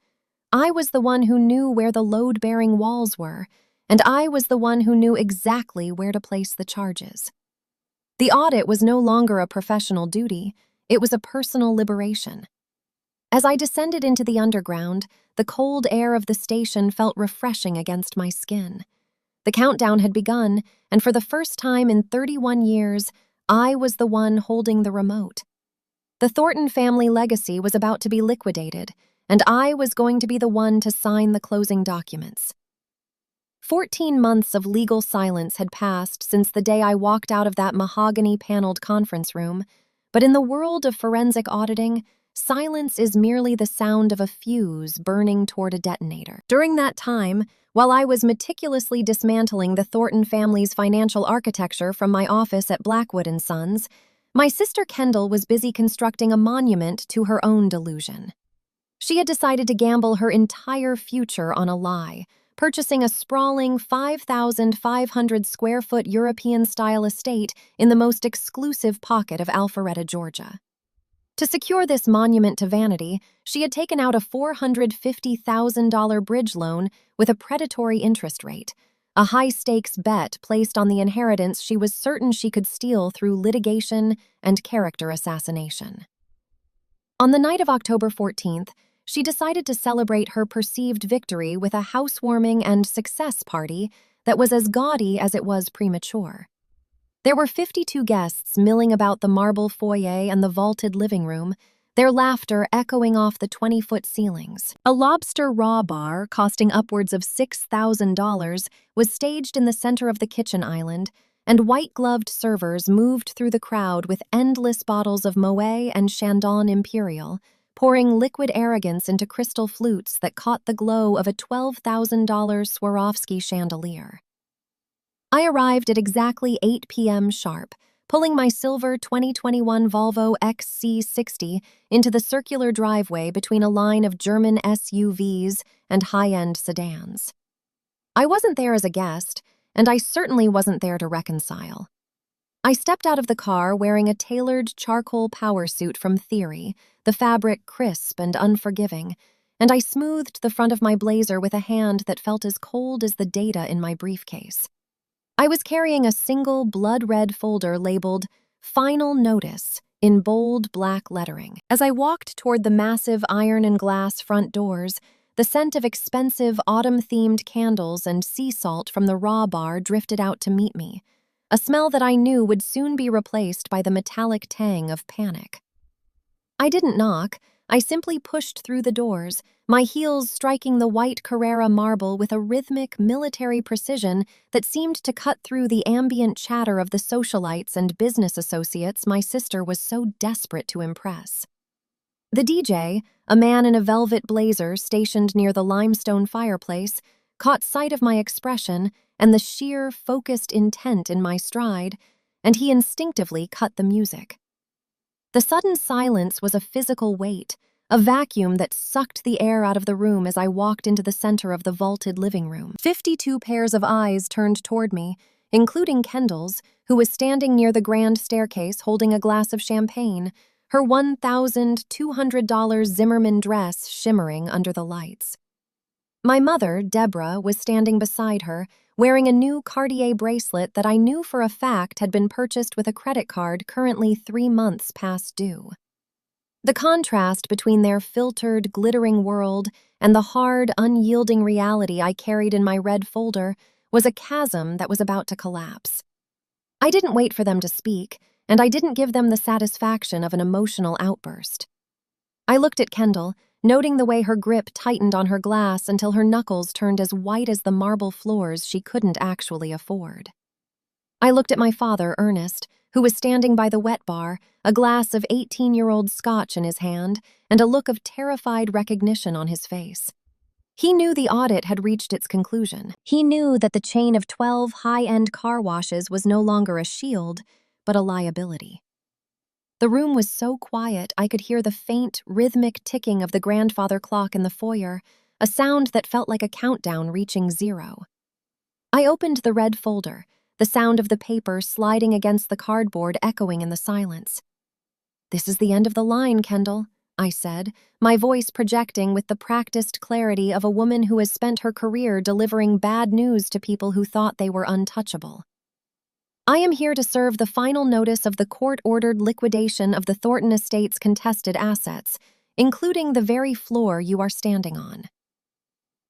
S1: I was the one who knew where the load-bearing walls were, and I was the one who knew exactly where to place the charges. The audit was no longer a professional duty, it was a personal liberation. As I descended into the underground, the cold air of the station felt refreshing against my skin. The countdown had begun, and for the first time in 31 years, I was the one holding the remote. The Thornton family legacy was about to be liquidated, and I was going to be the one to sign the closing documents. 14 months of legal silence had passed since the day I walked out of that mahogany-paneled conference room, but in the world of forensic auditing, silence is merely the sound of a fuse burning toward a detonator. During that time, while I was meticulously dismantling the Thornton family's financial architecture from my office at Blackwood & Sons, my sister Kendall was busy constructing a monument to her own delusion. She had decided to gamble her entire future on a lie, purchasing a sprawling 5,500-square-foot European-style estate in the most exclusive pocket of Alpharetta, Georgia. To secure this monument to vanity, she had taken out a $450,000 bridge loan with a predatory interest rate, a high-stakes bet placed on the inheritance she was certain she could steal through litigation and character assassination. On the night of October 14th, she decided to celebrate her perceived victory with a housewarming and success party that was as gaudy as it was premature. There were 52 guests milling about the marble foyer and the vaulted living room, their laughter echoing off the 20-foot ceilings. A lobster raw bar, costing upwards of $6,000, was staged in the center of the kitchen island, and white-gloved servers moved through the crowd with endless bottles of Moet and Chandon Imperial, pouring liquid arrogance into crystal flutes that caught the glow of a $12,000 Swarovski chandelier. I arrived at exactly 8 p.m. sharp, pulling my silver 2021 Volvo XC60 into the circular driveway between a line of German SUVs and high-end sedans. I wasn't there as a guest, and I certainly wasn't there to reconcile. I stepped out of the car wearing a tailored charcoal power suit from Theory, the fabric crisp and unforgiving, and I smoothed the front of my blazer with a hand that felt as cold as the data in my briefcase. I was carrying a single blood-red folder labeled Final Notice in bold black lettering. As I walked toward the massive iron and glass front doors, The scent of expensive autumn-themed candles and sea salt from the raw bar drifted out to meet me, a smell that I knew would soon be replaced by the metallic tang of panic. I didn't knock. I simply pushed through the doors, my heels striking the white Carrara marble with a rhythmic, military precision that seemed to cut through the ambient chatter of the socialites and business associates my sister was so desperate to impress. The DJ, a man in a velvet blazer stationed near the limestone fireplace, caught sight of my expression and the sheer, focused intent in my stride, and he instinctively cut the music. The sudden silence was a physical weight, a vacuum that sucked the air out of the room as I walked into the center of the vaulted living room. 52 pairs of eyes turned toward me, including Kendall's, who was standing near the grand staircase holding a glass of champagne, her $1,200 Zimmermann dress shimmering under the lights. My mother, Deborah, was standing beside her, wearing a new Cartier bracelet that I knew for a fact had been purchased with a credit card currently 3 months past due. The contrast between their filtered, glittering world and the hard, unyielding reality I carried in my red folder was a chasm that was about to collapse. I didn't wait for them to speak, and I didn't give them the satisfaction of an emotional outburst. I looked at Kendall, noting the way her grip tightened on her glass until her knuckles turned as white as the marble floors she couldn't actually afford. I looked at my father, Ernest, who was standing by the wet bar, a glass of 18-year-old scotch in his hand, and a look of terrified recognition on his face. He knew the audit had reached its conclusion. He knew that the chain of 12 high-end car washes was no longer a shield, but a liability. The room was so quiet I could hear the faint, rhythmic ticking of the grandfather clock in the foyer, a sound that felt like a countdown reaching 0. I opened the red folder, the sound of the paper sliding against the cardboard echoing in the silence. "This is the end of the line, Kendall," I said, my voice projecting with the practiced clarity of a woman who has spent her career delivering bad news to people who thought they were untouchable. "I am here to serve the final notice of the court-ordered liquidation of the Thornton Estate's contested assets, including the very floor you are standing on."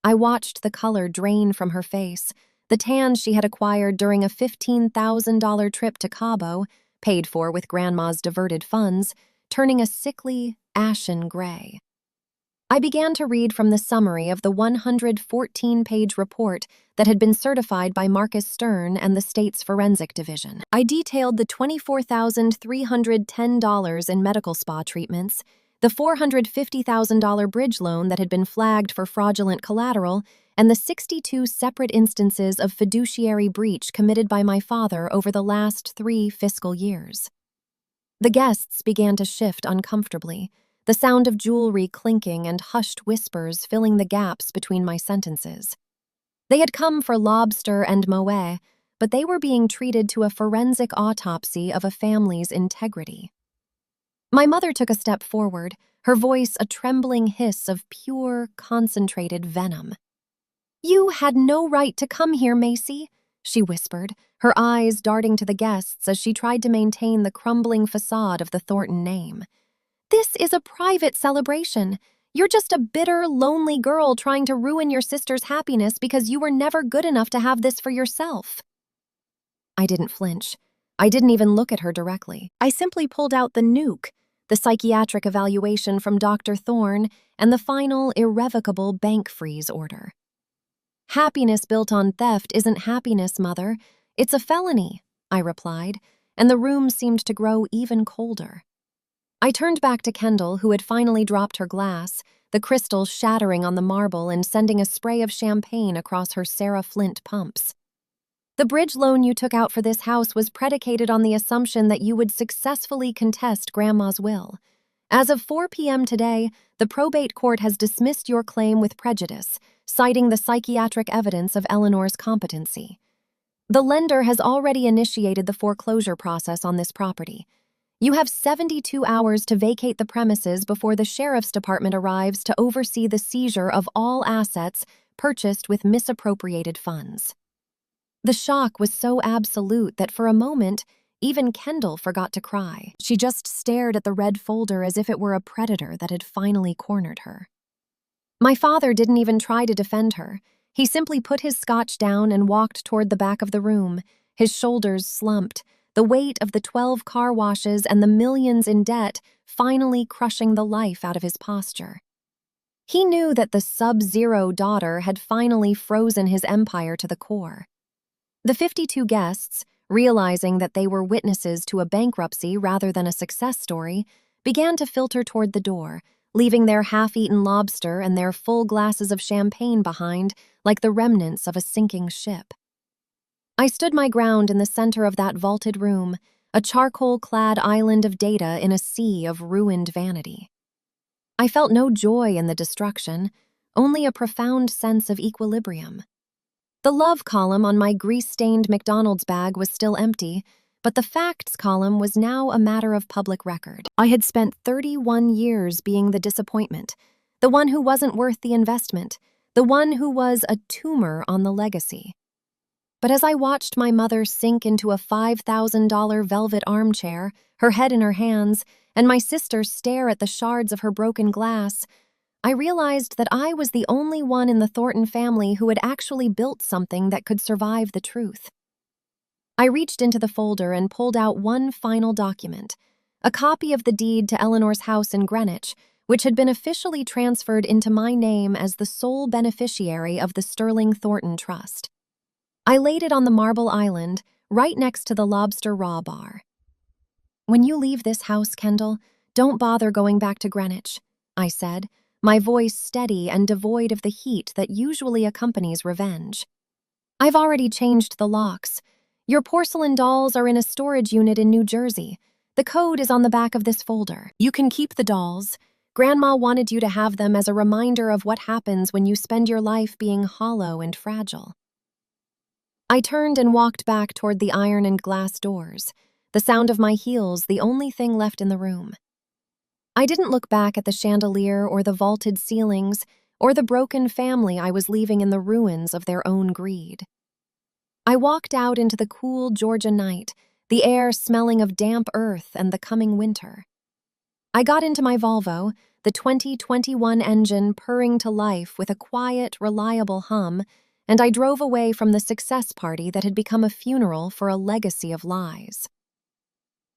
S1: I watched the color drain from her face, the tan she had acquired during a $15,000 trip to Cabo, paid for with Grandma's diverted funds, turning a sickly, ashen gray. I began to read from the summary of the 114-page report that had been certified by Marcus Stern and the state's forensic division. I detailed the $24,310 in medical spa treatments, the $450,000 bridge loan that had been flagged for fraudulent collateral, and the 62 separate instances of fiduciary breach committed by my father over the last 3 fiscal years. The guests began to shift uncomfortably, the sound of jewelry clinking and hushed whispers filling the gaps between my sentences. They had come for lobster and moët, but they were being treated to a forensic autopsy of a family's integrity. My mother took a step forward, her voice a trembling hiss of pure, concentrated venom. "You had no right to come here, Macy," she whispered, her eyes darting to the guests as she tried to maintain the crumbling facade of the Thornton name. "This is a private celebration. You're just a bitter, lonely girl trying to ruin your sister's happiness because you were never good enough to have this for yourself." I didn't flinch. I didn't even look at her directly. I simply pulled out the nuke, the psychiatric evaluation from Dr. Thorne, and the final, irrevocable bank freeze order. "Happiness built on theft isn't happiness, Mother. It's a felony," I replied, and the room seemed to grow even colder. I turned back to Kendall, who had finally dropped her glass, the crystal shattering on the marble and sending a spray of champagne across her Sarah Flint pumps. "The bridge loan you took out for this house was predicated on the assumption that you would successfully contest Grandma's will. As of 4 p.m. today, the probate court has dismissed your claim with prejudice, citing the psychiatric evidence of Eleanor's competency. The lender has already initiated the foreclosure process on this property. You have 72 hours to vacate the premises before the sheriff's department arrives to oversee the seizure of all assets purchased with misappropriated funds." The shock was so absolute that for a moment, even Kendall forgot to cry. She just stared at the red folder as if it were a predator that had finally cornered her. My father didn't even try to defend her. He simply put his scotch down and walked toward the back of the room, his shoulders slumped, the weight of the 12 car washes and the millions in debt finally crushing the life out of his posture. He knew that the sub-zero daughter had finally frozen his empire to the core. The 52 guests, realizing that they were witnesses to a bankruptcy rather than a success story, began to filter toward the door, leaving their half-eaten lobster and their full glasses of champagne behind like the remnants of a sinking ship. I stood my ground in the center of that vaulted room, a charcoal-clad island of data in a sea of ruined vanity. I felt no joy in the destruction, only a profound sense of equilibrium. The love column on my grease-stained McDonald's bag was still empty, but the facts column was now a matter of public record. I had spent 31 years being the disappointment, the one who wasn't worth the investment, the one who was a tumor on the legacy. But as I watched my mother sink into a $5,000 velvet armchair, her head in her hands, and my sister stare at the shards of her broken glass, I realized that I was the only one in the Thornton family who had actually built something that could survive the truth. I reached into the folder and pulled out one final document, a copy of the deed to Eleanor's house in Greenwich, which had been officially transferred into my name as the sole beneficiary of the Sterling Thornton Trust. I laid it on the marble island, right next to the Lobster Raw bar. "When you leave this house, Kendall, don't bother going back to Greenwich," I said, my voice steady and devoid of the heat that usually accompanies revenge. "I've already changed the locks. Your porcelain dolls are in a storage unit in New Jersey. The code is on the back of this folder. You can keep the dolls. Grandma wanted you to have them as a reminder of what happens when you spend your life being hollow and fragile." I turned and walked back toward the iron and glass doors, the sound of my heels the only thing left in the room. I didn't look back at the chandelier or the vaulted ceilings or the broken family I was leaving in the ruins of their own greed. I walked out into the cool Georgia night, the air smelling of damp earth and the coming winter. I got into my Volvo, the 2021 engine purring to life with a quiet, reliable hum, and I drove away from the success party that had become a funeral for a legacy of lies.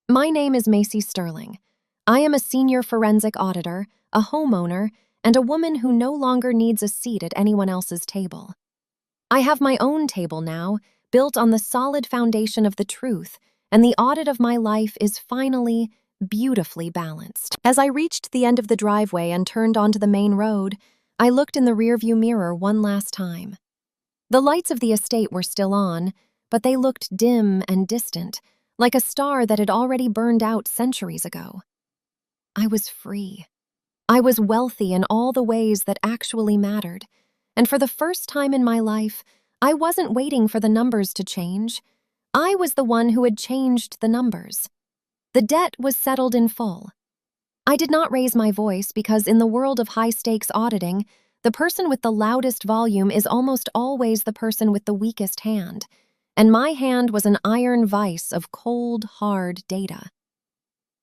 S1: My name is Macy Sterling. I am a senior forensic auditor, a homeowner, and a woman who no longer needs a seat at anyone else's table. I have my own table now, built on the solid foundation of the truth, and the audit of my life is finally beautifully balanced. As I reached the end of the driveway and turned onto the main road, I looked in the rearview mirror one last time. The lights of the estate were still on, but they looked dim and distant, like a star that had already burned out centuries ago. I was free. I was wealthy in all the ways that actually mattered, and for the first time in my life, I wasn't waiting for the numbers to change. I was the one who had changed the numbers. The debt was settled in full. I did not raise my voice because in the world of high-stakes auditing, the person with the loudest volume is almost always the person with the weakest hand, and my hand was an iron vise of cold, hard data.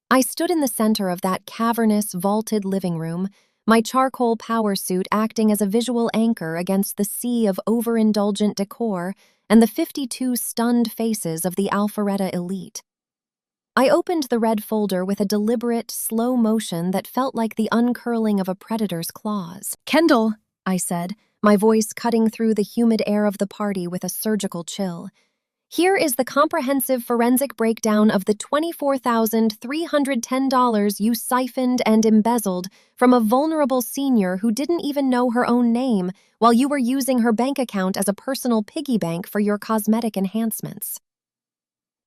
S1: I stood in the center of that cavernous, vaulted living room, my charcoal power suit acting as a visual anchor against the sea of overindulgent decor and the 52 stunned faces of the Alpharetta elite. I opened the red folder with a deliberate, slow motion that felt like the uncurling of a predator's claws. "Kendall," I said, my voice cutting through the humid air of the party with a surgical chill. "Here is the comprehensive forensic breakdown of the $24,310 you siphoned and embezzled from a vulnerable senior who didn't even know her own name while you were using her bank account as a personal piggy bank for your cosmetic enhancements."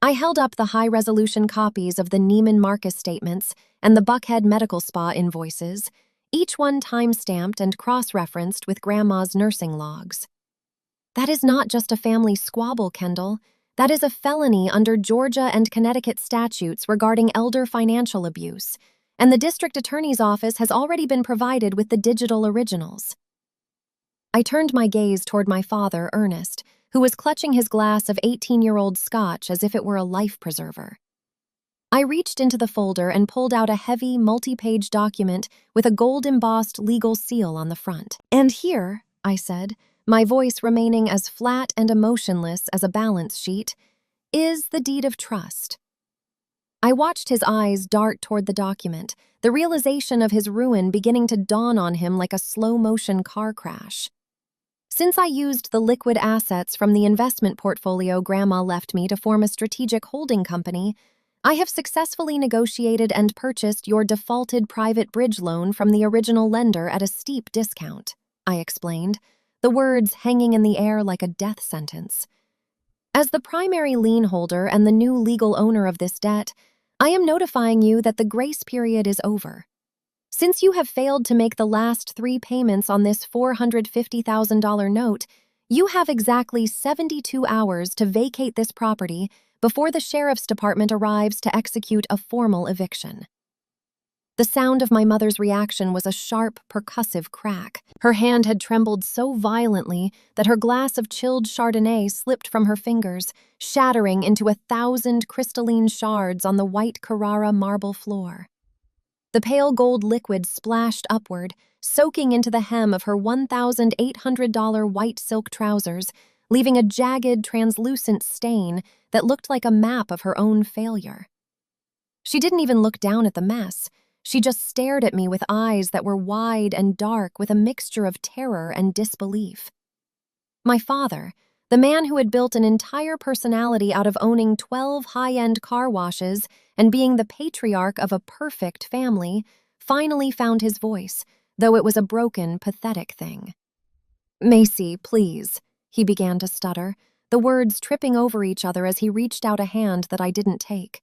S1: I held up the high-resolution copies of the Neiman Marcus statements and the Buckhead Medical Spa invoices, each one time-stamped and cross-referenced with Grandma's nursing logs. "That is not just a family squabble, Kendall. That is a felony under Georgia and Connecticut statutes regarding elder financial abuse, and the district attorney's office has already been provided with the digital originals." I turned my gaze toward my father, Ernest, who was clutching his glass of 18-year-old scotch as if it were a life preserver. I reached into the folder and pulled out a heavy, multi-page document with a gold-embossed legal seal on the front. "And here," I said, my voice remaining as flat and emotionless as a balance sheet, "is the deed of trust." I watched his eyes dart toward the document, the realization of his ruin beginning to dawn on him like a slow-motion car crash. Since I used the liquid assets from the investment portfolio Grandma left me to form a strategic holding company, I have successfully negotiated and purchased your defaulted private bridge loan from the original lender at a steep discount, I explained, the words hanging in the air like a death sentence. As the primary lien holder and the new legal owner of this debt, I am notifying you that the grace period is over. Since you have failed to make the last 3 payments on this $450,000 note, you have exactly 72 hours to vacate this property before the sheriff's department arrives to execute a formal eviction. The sound of my mother's reaction was a sharp, percussive crack. Her hand had trembled so violently that her glass of chilled Chardonnay slipped from her fingers, shattering into 1,000 crystalline shards on the white Carrara marble floor. The pale gold liquid splashed upward, soaking into the hem of her $1,800 white silk trousers, leaving a jagged, translucent stain that looked like a map of her own failure. She didn't even look down at the mess. She just stared at me with eyes that were wide and dark with a mixture of terror and disbelief. My father, the man who had built an entire personality out of owning 12 high-end car washes and being the patriarch of a perfect family, finally found his voice, though it was a broken, pathetic thing. "Macy, please," he began to stutter, the words tripping over each other as he reached out a hand that I didn't take.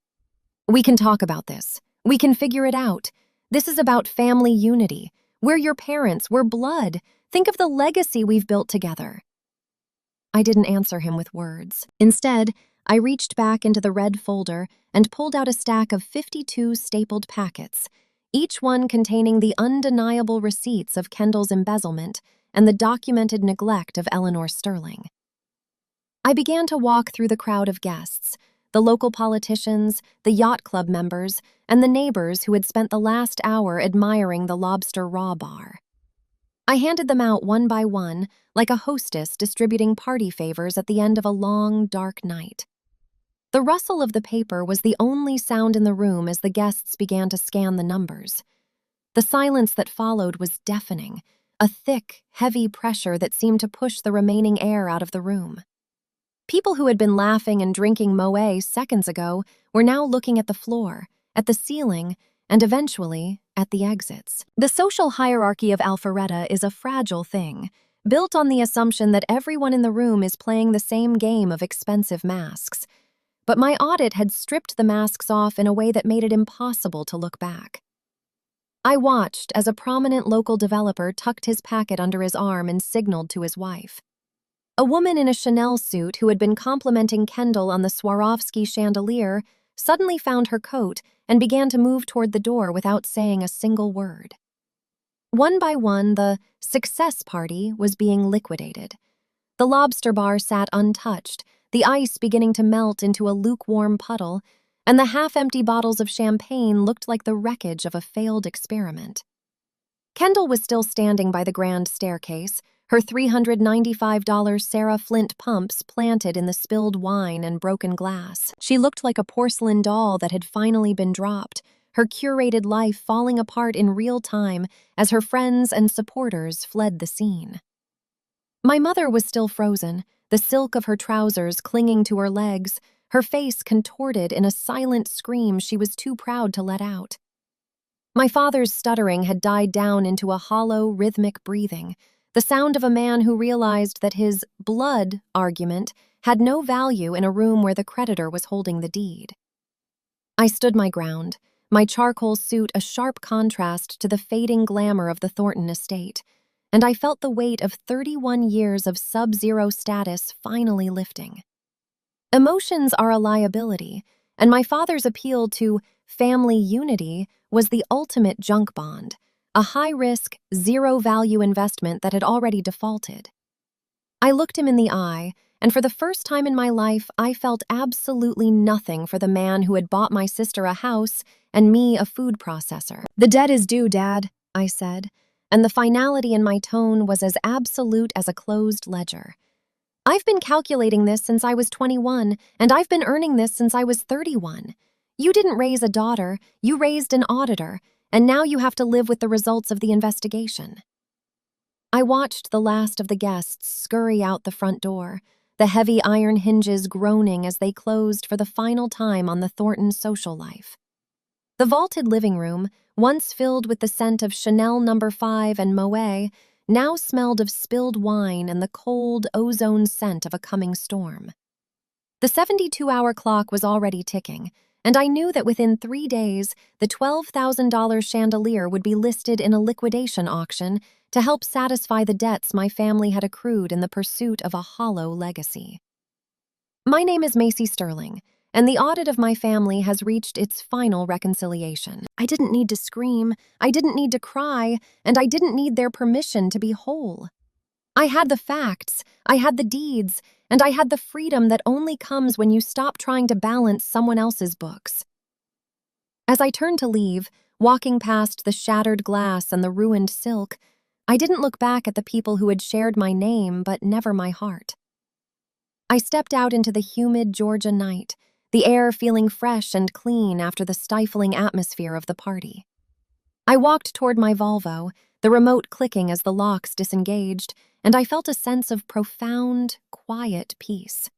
S1: "We can talk about this. We can figure it out. This is about family unity. We're your parents. We're blood. Think of the legacy we've built together." I didn't answer him with words. Instead, I reached back into the red folder and pulled out a stack of 52 stapled packets, each one containing the undeniable receipts of Kendall's embezzlement and the documented neglect of Eleanor Sterling. I began to walk through the crowd of guests, the local politicians, the yacht club members, and the neighbors who had spent the last hour admiring the lobster raw bar. I handed them out one by one, like a hostess distributing party favors at the end of a long, dark night. The rustle of the paper was the only sound in the room as the guests began to scan the numbers. The silence that followed was deafening, a thick, heavy pressure that seemed to push the remaining air out of the room. People who had been laughing and drinking Moët seconds ago were now looking at the floor, at the ceiling, and eventually at the exits. The social hierarchy of Alpharetta is a fragile thing, built on the assumption that everyone in the room is playing the same game of expensive masks. But my audit had stripped the masks off in a way that made it impossible to look back. I watched as a prominent local developer tucked his packet under his arm and signaled to his wife. A woman in a Chanel suit who had been complimenting Kendall on the Swarovski chandelier suddenly found her coat and began to move toward the door without saying a single word. One by one, the success party was being liquidated. The lobster bar sat untouched, the ice beginning to melt into a lukewarm puddle, and the half-empty bottles of champagne looked like the wreckage of a failed experiment. Kendall was still standing by the grand staircase, her $395 Sarah Flint pumps planted in the spilled wine and broken glass. She looked like a porcelain doll that had finally been dropped, her curated life falling apart in real time as her friends and supporters fled the scene. My mother was still frozen, the silk of her trousers clinging to her legs, her face contorted in a silent scream she was too proud to let out. My father's stuttering had died down into a hollow, rhythmic breathing, the sound of a man who realized that his blood argument had no value in a room where the creditor was holding the deed. I stood my ground, my charcoal suit a sharp contrast to the fading glamour of the Thornton estate, and I felt the weight of 31 years of sub-zero status finally lifting. Emotions are a liability, and my father's appeal to family unity was the ultimate junk bond, a high-risk, zero-value investment that had already defaulted. I looked him in the eye, and for the first time in my life, I felt absolutely nothing for the man who had bought my sister a house and me a food processor. "The debt is due, Dad," I said, and the finality in my tone was as absolute as a closed ledger. "I've been calculating this since I was 21, and I've been earning this since I was 31. You didn't raise a daughter, you raised an auditor, and now you have to live with the results of the investigation." I watched the last of the guests scurry out the front door, the heavy iron hinges groaning as they closed for the final time on the Thornton social life. The vaulted living room, once filled with the scent of Chanel No. 5 and Moet, now smelled of spilled wine and the cold, ozone scent of a coming storm. The 72-hour clock was already ticking, and I knew that within 3 days, the $12,000 chandelier would be listed in a liquidation auction to help satisfy the debts my family had accrued in the pursuit of a hollow legacy. My name is Macy Sterling, and the audit of my family has reached its final reconciliation. I didn't need to scream, I didn't need to cry, and I didn't need their permission to be whole. I had the facts, I had the deeds, and I had the freedom that only comes when you stop trying to balance someone else's books. As I turned to leave, walking past the shattered glass and the ruined silk, I didn't look back at the people who had shared my name but never my heart. I stepped out into the humid Georgia night, the air feeling fresh and clean after the stifling atmosphere of the party. I walked toward my Volvo, the remote clicking as the locks disengaged, and I felt a sense of profound, quiet peace.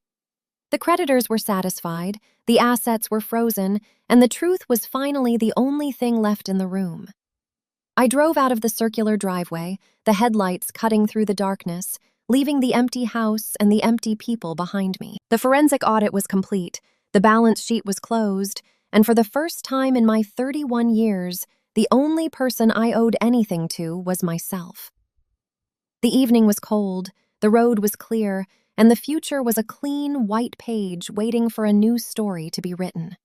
S1: The creditors were satisfied, the assets were frozen, and the truth was finally the only thing left in the room. I drove out of the circular driveway, the headlights cutting through the darkness, leaving the empty house and the empty people behind me. The forensic audit was complete, the balance sheet was closed, and for the first time in my 31 years, the only person I owed anything to was myself. The evening was cold, the road was clear, and the future was a clean, white page waiting for a new story to be written.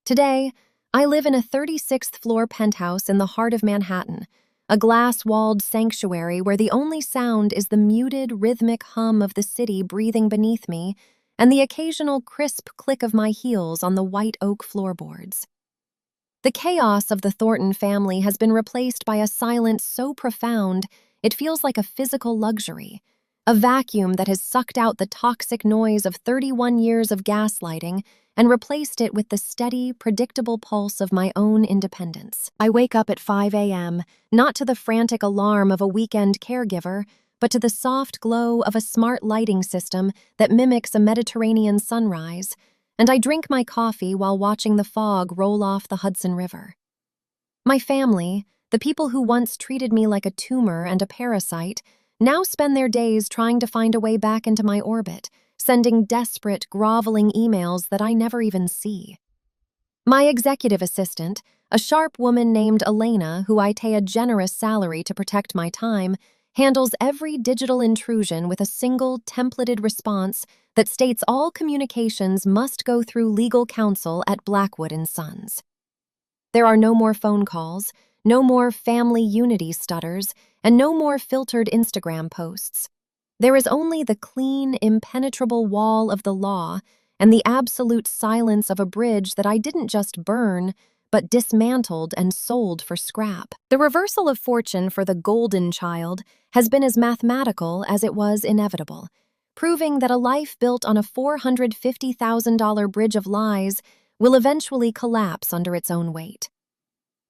S1: Today, I live in a 36th-floor penthouse in the heart of Manhattan, a glass-walled sanctuary where the only sound is the muted, rhythmic hum of the city breathing beneath me and the occasional crisp click of my heels on the white oak floorboards. The chaos of the Thornton family has been replaced by a silence so profound it feels like a physical luxury, a vacuum that has sucked out the toxic noise of 31 years of gaslighting and replaced it with the steady, predictable pulse of my own independence. I wake up at 5 a.m., not to the frantic alarm of a weekend caregiver, but to the soft glow of a smart lighting system that mimics a Mediterranean sunrise, and I drink my coffee while watching the fog roll off the Hudson River. My family, the people who once treated me like a tumor and a parasite, now spend their days trying to find a way back into my orbit, sending desperate, groveling emails that I never even see. My executive assistant, a sharp woman named Elena, who I pay a generous salary to protect my time, handles every digital intrusion with a single templated response that states all communications must go through legal counsel at Blackwood & Sons. There are no more phone calls, no more family unity stutters, and no more filtered Instagram posts. There is only the clean, impenetrable wall of the law and the absolute silence of a bridge that I didn't just burn, but dismantled and sold for scrap. The reversal of fortune for the golden child has been as mathematical as it was inevitable, proving that a life built on a $450,000 bridge of lies will eventually collapse under its own weight.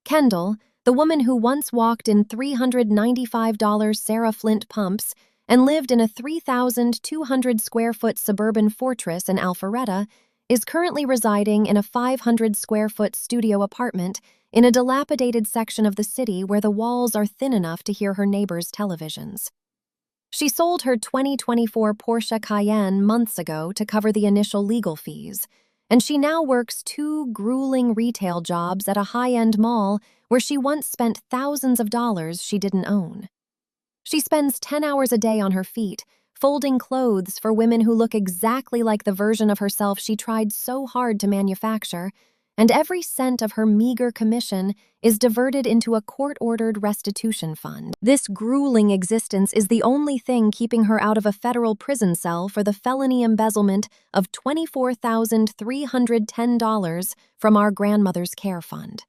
S1: Kendall, the woman who once walked in $395 Sarah Flint pumps and lived in a 3,200-square-foot suburban fortress in Alpharetta, is currently residing in a 500-square-foot studio apartment in a dilapidated section of the city where the walls are thin enough to hear her neighbors' televisions. She sold her 2024 Porsche Cayenne months ago to cover the initial legal fees, and she now works 2 grueling retail jobs at a high-end mall where she once spent thousands of dollars she didn't own. She spends 10 hours a day on her feet, folding clothes for women who look exactly like the version of herself she tried so hard to manufacture, and every cent of her meager commission is diverted into a court-ordered restitution fund. This grueling existence is the only thing keeping her out of a federal prison cell for the felony embezzlement of $24,310 from our grandmother's care fund.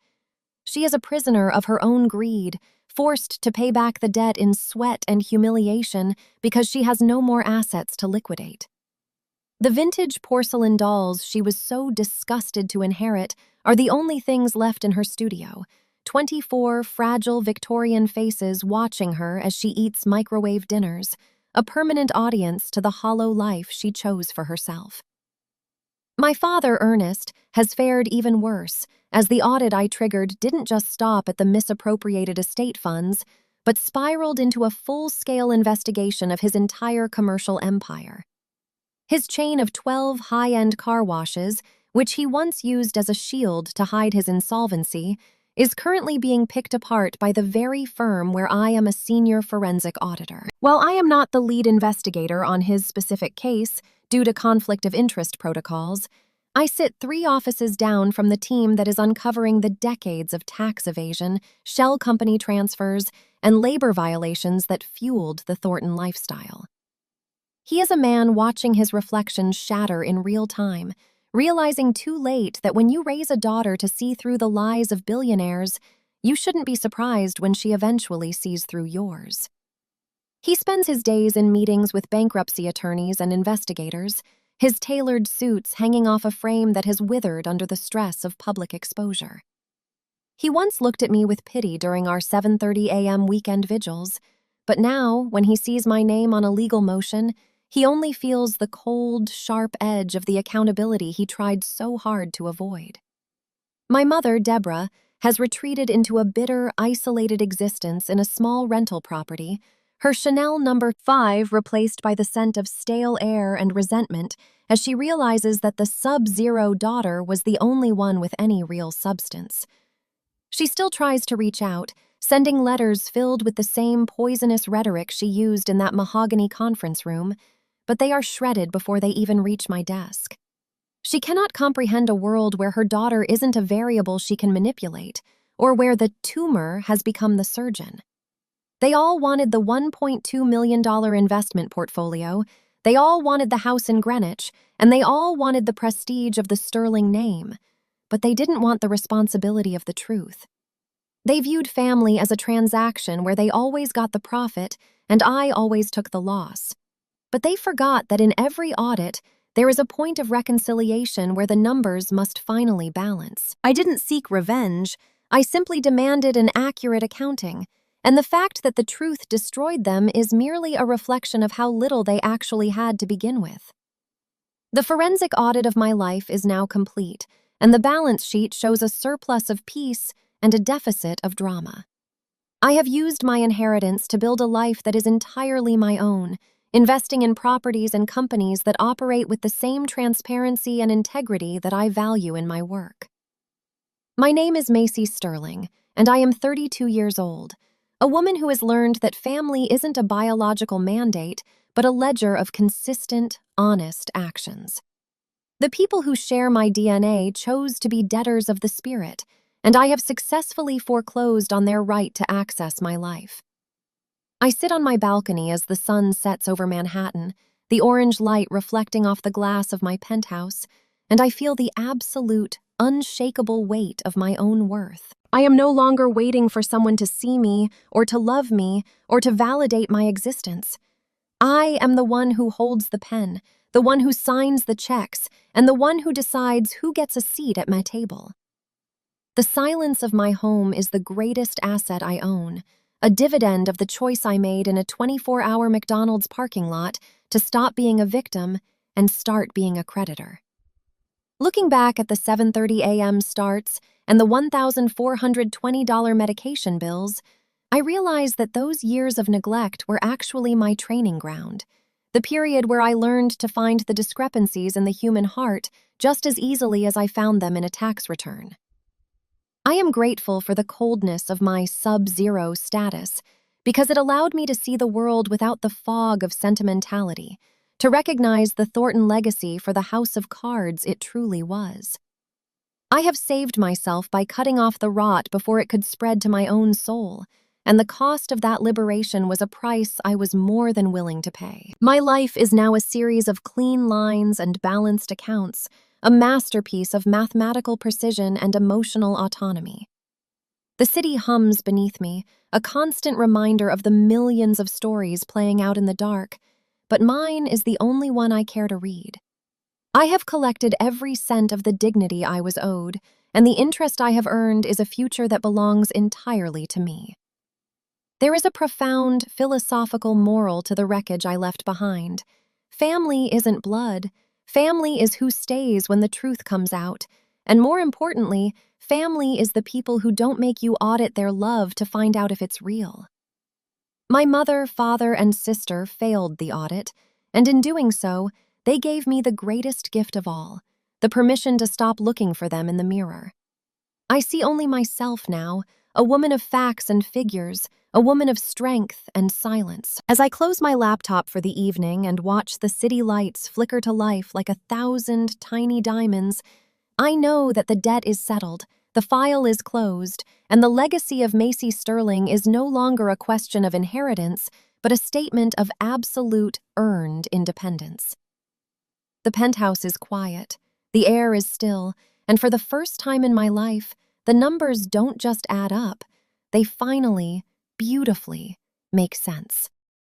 S1: She is a prisoner of her own greed, forced to pay back the debt in sweat and humiliation because she has no more assets to liquidate. The vintage porcelain dolls she was so disgusted to inherit are the only things left in her studio, 24 fragile Victorian faces watching her as she eats microwave dinners, a permanent audience to the hollow life she chose for herself. My father, Ernest, has fared even worse, as the audit I triggered didn't just stop at the misappropriated estate funds, but spiraled into a full-scale investigation of his entire commercial empire. His chain of 12 high-end car washes, which he once used as a shield to hide his insolvency, is currently being picked apart by the very firm where I am a senior forensic auditor. While I am not the lead investigator on his specific case, due to conflict of interest protocols, I sit 3 offices down from the team that is uncovering the decades of tax evasion, shell company transfers, and labor violations that fueled the Thornton lifestyle. He is a man watching his reflection shatter in real time, realizing too late that when you raise a daughter to see through the lies of billionaires, you shouldn't be surprised when she eventually sees through yours. He spends his days in meetings with bankruptcy attorneys and investigators, his tailored suits hanging off a frame that has withered under the stress of public exposure. He once looked at me with pity during our 7:30 a.m. weekend vigils, but now, when he sees my name on a legal motion, he only feels the cold, sharp edge of the accountability he tried so hard to avoid. My mother, Deborah, has retreated into a bitter, isolated existence in a small rental property, her Chanel No. 5 replaced by the scent of stale air and resentment as she realizes that the sub-zero daughter was the only one with any real substance. She still tries to reach out, sending letters filled with the same poisonous rhetoric she used in that mahogany conference room, but they are shredded before they even reach my desk. She cannot comprehend a world where her daughter isn't a variable she can manipulate, or where the tumor has become the surgeon. They all wanted the $1.2 million investment portfolio, they all wanted the house in Greenwich, and they all wanted the prestige of the Sterling name, but they didn't want the responsibility of the truth. They viewed family as a transaction where they always got the profit and I always took the loss. But they forgot that in every audit, there is a point of reconciliation where the numbers must finally balance. I didn't seek revenge, I simply demanded an accurate accounting, and the fact that the truth destroyed them is merely a reflection of how little they actually had to begin with. The forensic audit of my life is now complete, and the balance sheet shows a surplus of peace and a deficit of drama. I have used my inheritance to build a life that is entirely my own, investing in properties and companies that operate with the same transparency and integrity that I value in my work. My name is Macy Sterling, and I am 32 years old, a woman who has learned that family isn't a biological mandate, but a ledger of consistent, honest actions. The people who share my DNA chose to be debtors of the spirit, and I have successfully foreclosed on their right to access my life. I sit on my balcony as the sun sets over Manhattan, the orange light reflecting off the glass of my penthouse, and I feel the absolute, unshakable weight of my own worth. I am no longer waiting for someone to see me, or to love me, or to validate my existence. I am the one who holds the pen, the one who signs the checks, and the one who decides who gets a seat at my table. The silence of my home is the greatest asset I own, a dividend of the choice I made in a 24-hour McDonald's parking lot to stop being a victim and start being a creditor. Looking back at the 7:30 a.m. starts and the $1,420 medication bills, I realized that those years of neglect were actually my training ground, the period where I learned to find the discrepancies in the human heart just as easily as I found them in a tax return. I am grateful for the coldness of my sub-zero status because it allowed me to see the world without the fog of sentimentality, to recognize the Thornton legacy for the house of cards it truly was. I have saved myself by cutting off the rot before it could spread to my own soul, and the cost of that liberation was a price I was more than willing to pay. My life is now a series of clean lines and balanced accounts, a masterpiece of mathematical precision and emotional autonomy. The city hums beneath me, a constant reminder of the millions of stories playing out in the dark, but mine is the only one I care to read. I have collected every cent of the dignity I was owed, and the interest I have earned is a future that belongs entirely to me. There is a profound philosophical moral to the wreckage I left behind. Family isn't blood. Family is who stays when the truth comes out. And more importantly, family is the people who don't make you audit their love to find out if it's real. My mother, father, and sister failed the audit, and in doing so, they gave me the greatest gift of all, the permission to stop looking for them in the mirror. I see only myself now, a woman of facts and figures, a woman of strength and silence. As I close my laptop for the evening and watch the city lights flicker to life like 1,000 tiny diamonds, I know that the debt is settled, the file is closed, and the legacy of Macy Sterling is no longer a question of inheritance, but a statement of absolute earned independence. The penthouse is quiet, the air is still, and for the first time in my life, the numbers don't just add up, they finally, beautifully, make sense.